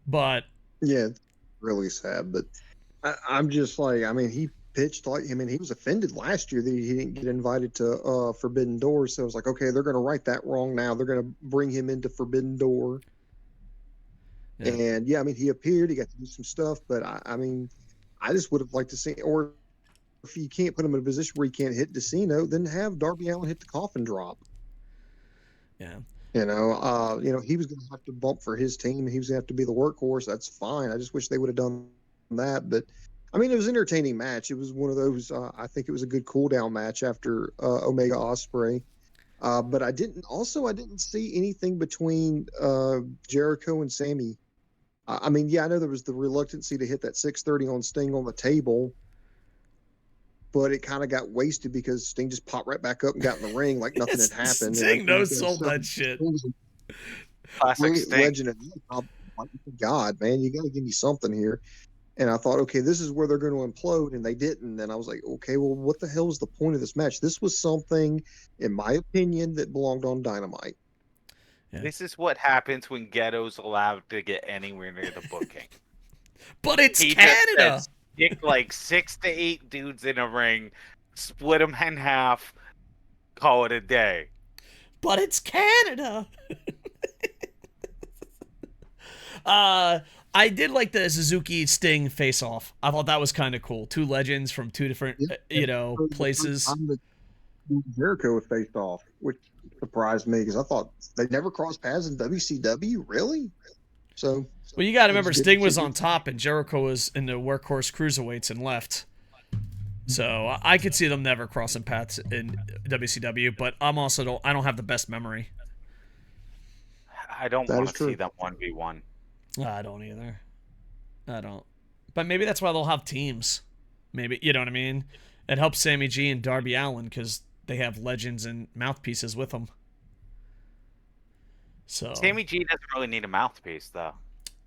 but... Yeah, it's really sad, but I'm just like, I mean, he pitched like, I mean, he was offended last year that he didn't get invited to Forbidden Door, so I was like, okay, they're going to right that wrong now. They're going to bring him into Forbidden Door. Yeah. And, yeah, I mean, he appeared, he got to do some stuff, but, I mean, I just would have liked to see, or if you can't put him in a position where he can't hit Destino, then have Darby Allin hit the coffin drop. Yeah. You know, he was going to have to bump for his team. He was going to have to be the workhorse. That's fine. I just wish they would have done that. But, I mean, it was an entertaining match. It was one of those, I think it was a good cool-down match after Omega Ospreay. But I didn't see anything between Jericho and Sammy. I mean, yeah, I know there was the reluctancy to hit that 630 on Sting on the table, but it kind of got wasted because Sting just popped right back up and got in the ring like nothing had happened. Sting sold that shit. Classic Sting. Legend of God, man, you got to give me something here. And I thought, okay, this is where they're going to implode, and they didn't. And I was like, okay, well, what the hell was the point of this match? This was something, in my opinion, that belonged on Dynamite. Yeah. This is what happens when Ghetto's allowed to get anywhere near the booking. But it's Canada. Stick like 6 to 8 dudes in a ring, split them in half, call it a day. But it's Canada. I did like the Suzuki Sting face-off. I thought that was kind of cool. Two legends from two different, places. The Jericho faced off, which surprised me because I thought they never crossed paths in WCW. Really? So. Well, you got to remember, Sting was on top and Jericho was in the workhorse cruiserweights and left. So I could see them never crossing paths in WCW, but I don't have the best memory. I don't want to see them 1v1. I don't either. I don't. But maybe that's why they'll have teams. Maybe, you know what I mean? It helps Sammy G and Darby Allin because they have legends and mouthpieces with them. So Sammy G doesn't really need a mouthpiece, though.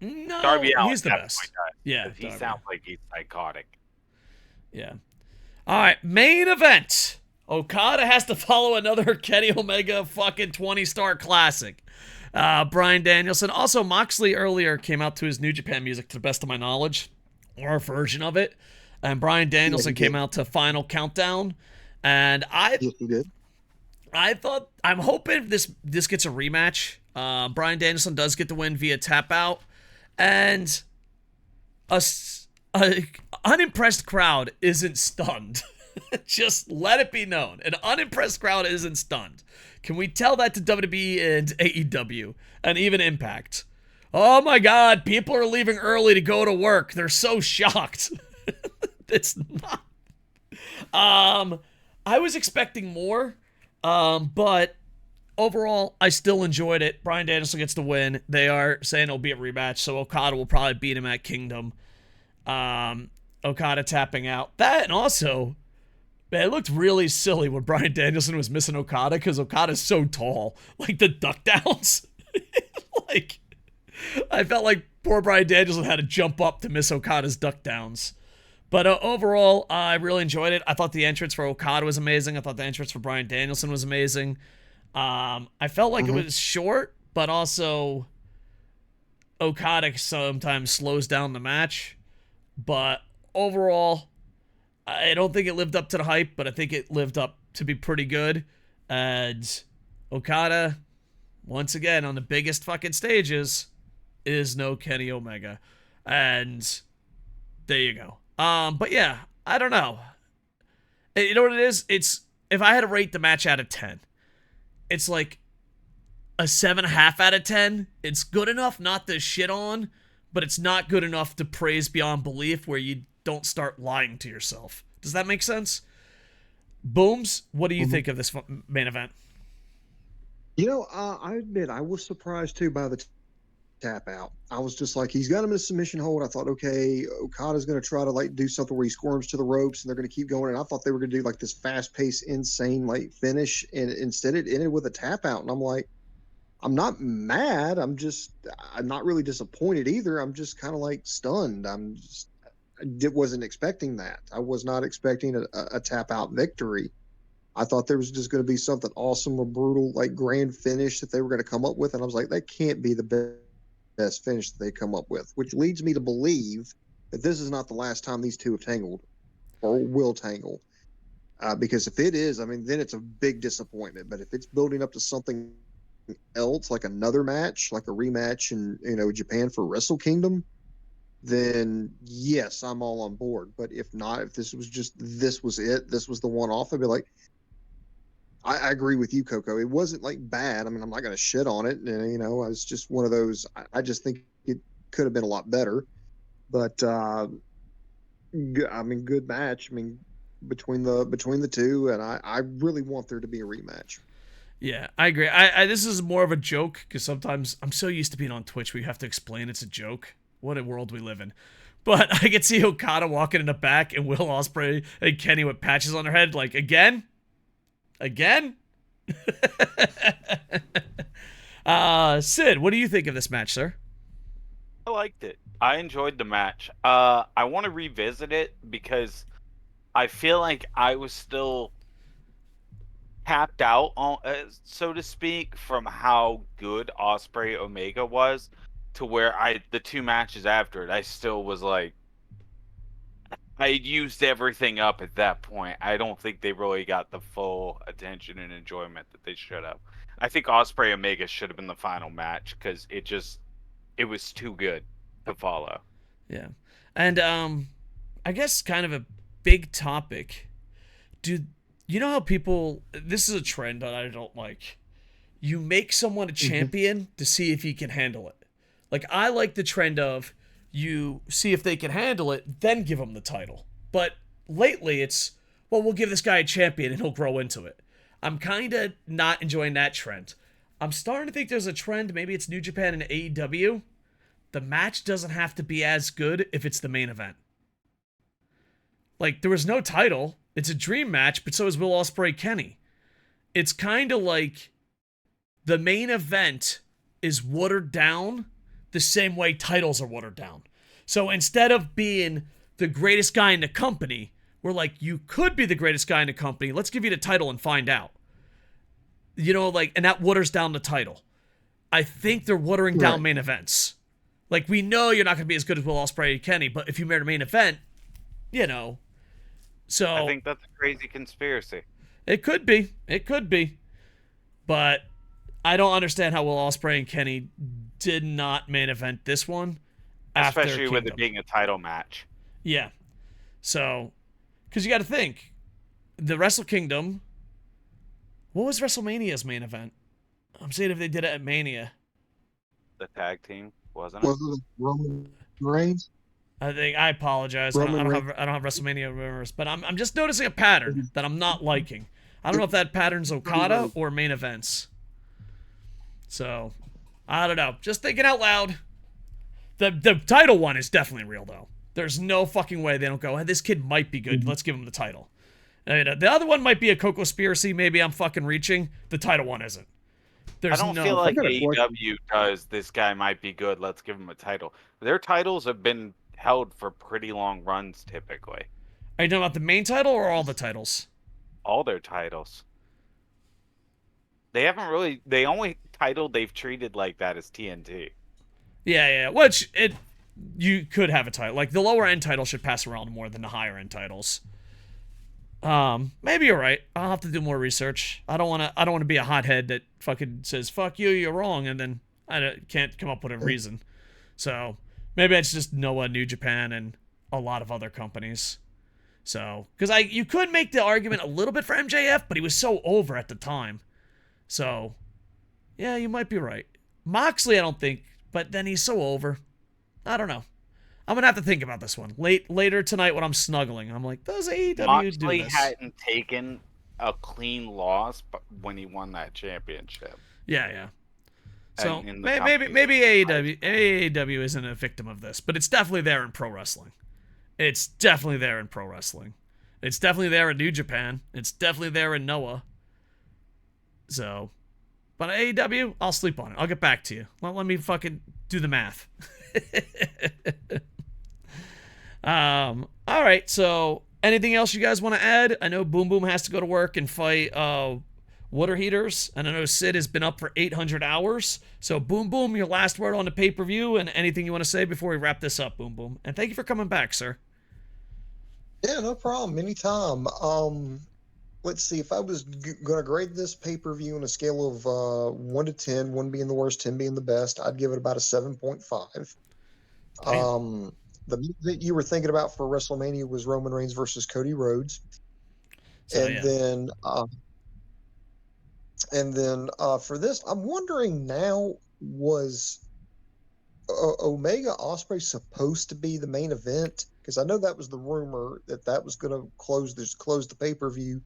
No, Darby Allin, he's the best. Yeah, he sounds like he's psychotic. Yeah. All right, main event. Okada has to follow another Kenny Omega fucking 20-star classic. Bryan Danielson. Also, Moxley earlier came out to his New Japan music, to the best of my knowledge, or a version of it. And Bryan Danielson came out to Final Countdown. And yes, he did. I'm hoping this gets a rematch. Bryan Danielson does get the win via tap out. And a unimpressed crowd isn't stunned. Just let it be known. An unimpressed crowd isn't stunned. Can we tell that to WWE and AEW and even Impact? Oh my God, people are leaving early to go to work. They're so shocked. It's not. I was expecting more, but overall, I still enjoyed it. Bryan Danielson gets the win. They are saying it'll be a rematch, so Okada will probably beat him at Kingdom. Okada tapping out. That, and also, Man, it looked really silly when Bryan Danielson was missing Okada because Okada's so tall. Like the duck downs. Like, I felt like poor Bryan Danielson had to jump up to miss Okada's duck downs. But overall, I really enjoyed it. I thought the entrance for Okada was amazing. I thought the entrance for Bryan Danielson was amazing. I felt like it was short, but also Okada sometimes slows down the match. But overall, I don't think it lived up to the hype, but I think it lived up to be pretty good. And Okada, once again, on the biggest fucking stages, is no Kenny Omega. And there you go. But yeah, I don't know. You know what it is? It's, if I had to rate the match out of 10, it's like a 7.5 out of 10. It's good enough not to shit on, but it's not good enough to praise beyond belief where you don't start lying to yourself. Does that make sense? Booms, what do you think of this main event? You know, I admit I was surprised too by the tap out. I was just like, he's got him in a submission hold. I thought, okay, Okada's going to try to like do something where he squirms to the ropes and they're going to keep going. And I thought they were going to do like this fast paced, insane like finish. And instead it ended with a tap out. And I'm like, I'm not mad. I'm not really disappointed either. I'm just kind of like stunned. I wasn't expecting that. I was not expecting a tap out victory. I thought there was just going to be something awesome or brutal, like grand finish that they were going to come up with. And I was like, that can't be the best finish that they come up with, which leads me to believe that this is not the last time these two have tangled or will tangle. Because if it is, I mean, then it's a big disappointment. But if it's building up to something else, like another match, like a rematch in, Japan for Wrestle Kingdom, then yes, I'm all on board. But if not, if this was it, this was the one off, I'd be like, I agree with you, Koco. It wasn't like bad. I mean, I'm not going to shit on it. It's just one of those, I just think it could have been a lot better, but, good match. I mean, between the two, and I really want there to be a rematch. Yeah, I agree. I this is more of a joke because sometimes I'm so used to being on Twitch where you have to explain it's a joke. What a world we live in. But I could see Okada walking in the back and Will Ospreay and Kenny with patches on their head, like, again? Sid, what do you think of this match, sir? I liked it. I enjoyed the match. I want to revisit it because I feel like I was still tapped out, on, so to speak, from how good Ospreay Omega was, to where the two matches after it, I still was like, I used everything up at that point. I don't think they really got the full attention and enjoyment that they should have. I think Ospreay Omega should have been the final match because it was too good to follow. Yeah. And I guess kind of a big topic. You know how people, this is a trend that I don't like. You make someone a champion to see if he can handle it. Like, I like the trend of you see if they can handle it, then give them the title. But lately it's, well, we'll give this guy a champion and he'll grow into it. I'm kind of not enjoying that trend. I'm starting to think there's a trend, maybe it's New Japan and AEW. The match doesn't have to be as good if it's the main event. Like, there was no title. It's a dream match, but so is Will Ospreay Kenny. It's kind of like the main event is watered down the same way titles are watered down. So instead of being the greatest guy in the company, we're like, you could be the greatest guy in the company. Let's give you the title and find out. And that waters down the title. I think they're watering down main events. Like, we know you're not going to be as good as Will Ospreay and Kenny, but if you made a main event, So I think that's a crazy conspiracy. It could be. But I don't understand how Will Ospreay and Kenny did not main event this one. Especially with it being a title match. Yeah. So, because you got to think, the Wrestle Kingdom, what was WrestleMania's main event? I'm saying if they did it at Mania. The tag team, wasn't it? Was it Roman Reigns? I apologize. I don't have WrestleMania rumors, but I'm just noticing a pattern that I'm not liking. I don't know if that pattern's Okada or main events. So, I don't know. Just thinking out loud. The title one is definitely real, though. There's no fucking way they don't go, hey, this kid might be good. Let's give him the title. I mean, the other one might be a CocoSports. Maybe I'm fucking reaching. The title one isn't. I don't feel I like got a question. AEW does. This guy might be good. Let's give him a title. Their titles have been held for pretty long runs typically. Are you talking about the main title or all the titles? All their titles. They haven't really. The only title they've treated like that is TNT. Yeah. Which you could have a title. Like the lower end title should pass around more than the higher end titles. Maybe you're right. I'll have to do more research. I don't want to be a hothead that fucking says fuck you, you're wrong, and then I can't come up with a reason. So maybe it's just Noah, New Japan, and a lot of other companies. So because you could make the argument a little bit for MJF, but he was so over at the time. So yeah, you might be right. Moxley, I don't think, but then he's so over. I don't know. I'm gonna have to think about this one later tonight when I'm snuggling. I'm like, does AEW do Moxley this? hadn't taken a clean loss, but when he won that championship. Yeah. So in the maybe AEW isn't a victim of this, but it's definitely there in pro wrestling. It's definitely there in pro wrestling. It's definitely there in New Japan. It's definitely there in Noah. So, but AEW, I'll sleep on it. I'll get back to you. Let me fucking do the math. All right. So, anything else you guys want to add? I know Boom Boom has to go to work and fight water heaters, and I know Sid has been up for 800 hours. So, Boom Boom, your last word on the pay-per-view, and anything you want to say before we wrap this up, Boom Boom. And thank you for coming back, sir. Yeah, no problem. Anytime. Let's see. If I was going to grade this pay-per-view on a scale of 1 to 10, 1 being the worst, 10 being the best, I'd give it about a 7.5. The meet that you were thinking about for WrestleMania was Roman Reigns versus Cody Rhodes. So, and then for this, I'm wondering now, was Omega Ospreay supposed to be the main event? Because I know that was the rumor that was going to close the pay-per-view,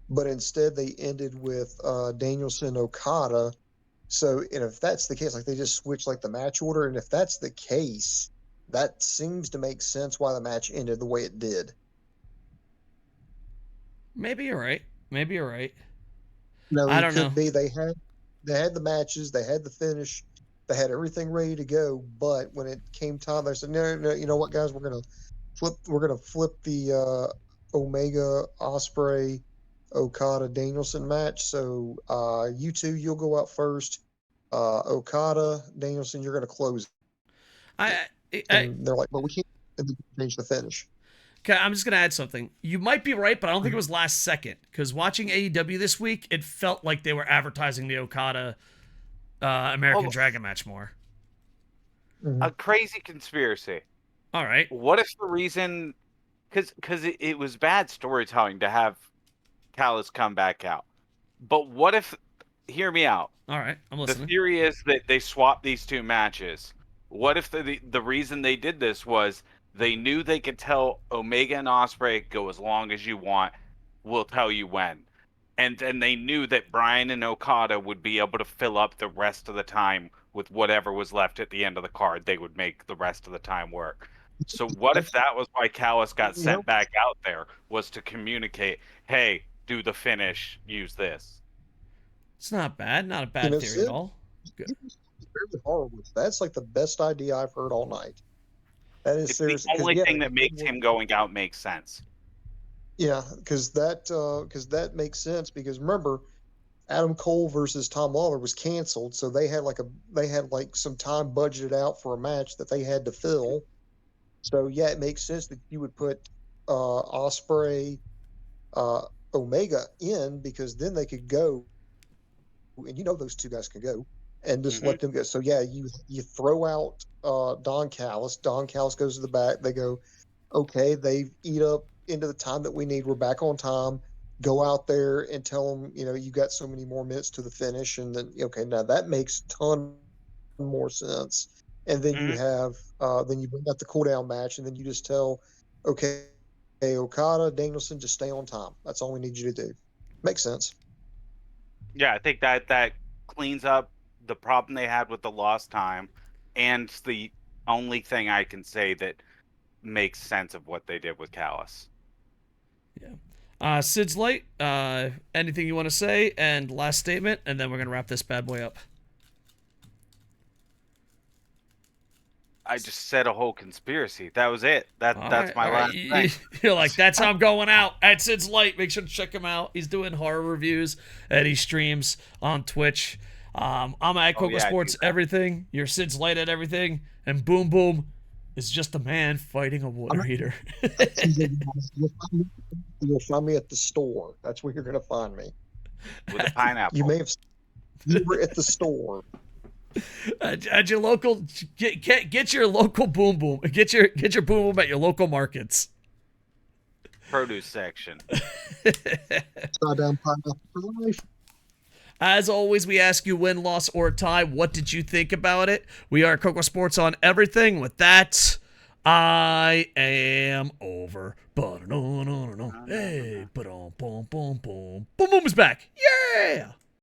but instead they ended with Danielson Okada. So, and if that's the case, like they just switched like the match order, and if that's the case, that seems to make sense why the match ended the way it did. Maybe you're right. No, I it don't could know. be they had the matches, they had the finish, they had everything ready to go, but when it came time, they said, no, you know what, guys, we're gonna flip the Omega Ospreay Okada Danielson match. So you two, you'll go out first. Okada Danielson, you're gonna close. And they're like, but we can't change the finish. Okay, I'm just gonna add something. You might be right, but I don't think it was last second. Because watching AEW this week, it felt like they were advertising the Okada American Dragon match more. A crazy conspiracy. All right. What if the reason? Because it was bad storytelling to have Callis come back out. But what if? Hear me out. All right, I'm listening. The theory is that they swapped these two matches. What if the reason they did this was they knew they could tell Omega and Ospreay, go as long as you want, we'll tell you when. And they knew that Bryan and Okada would be able to fill up the rest of the time with whatever was left at the end of the card. They would make the rest of the time work. So what if that was why Callis got sent back out there, was to communicate, hey, do the finish, use this. It's not bad. Not a bad theory at all. Good. Very horrible. That's like the best idea I've heard all night. That is seriously the only thing that makes him going out makes sense. Yeah, because that makes sense. Because remember, Adam Cole versus Tom Lawler was canceled, so they had some time budgeted out for a match that they had to fill. So yeah, it makes sense that you would put Ospreay, Omega in, because then they could go, and those two guys can go, and just let them go. So yeah, you throw out Don Callis. Don Callis goes to the back. They go, okay, they eat up into the time that we need. We're back on time. Go out there and tell them, you got so many more minutes to the finish, and then now that makes a ton more sense. And then you have then you bring out the cool down match, and then you just tell, okay, Okada, Danielson, just stay on time. That's all we need you to do. Makes sense. Yeah, I think that cleans up the problem they had with the lost time, and the only thing I can say that makes sense of what they did with Callis. Yeah. Sidslight, anything you want to say? And last statement, and then we're going to wrap this bad boy up. I just said a whole conspiracy. That was it. That's right, my last thing. You're like, that's how I'm going out. At Sidslight. Make sure to check him out. He's doing horror reviews, and he streams on Twitch. I'm at KocoSports everything. You're Sidslight at everything. And Boom Boom is just a man fighting a water heater. You'll find me at the store. That's where you're going to find me. With a pineapple. You were at the store. At your local, get your local Boom Boom. Get your Boom Boom at your local markets. Produce section. Down pineapple for life. As always, we ask you win, loss, or tie. What did you think about it? We are KocoSports on everything. With that, I am over. Hey, boom, boom, boom, boom, boom is back. Yeah.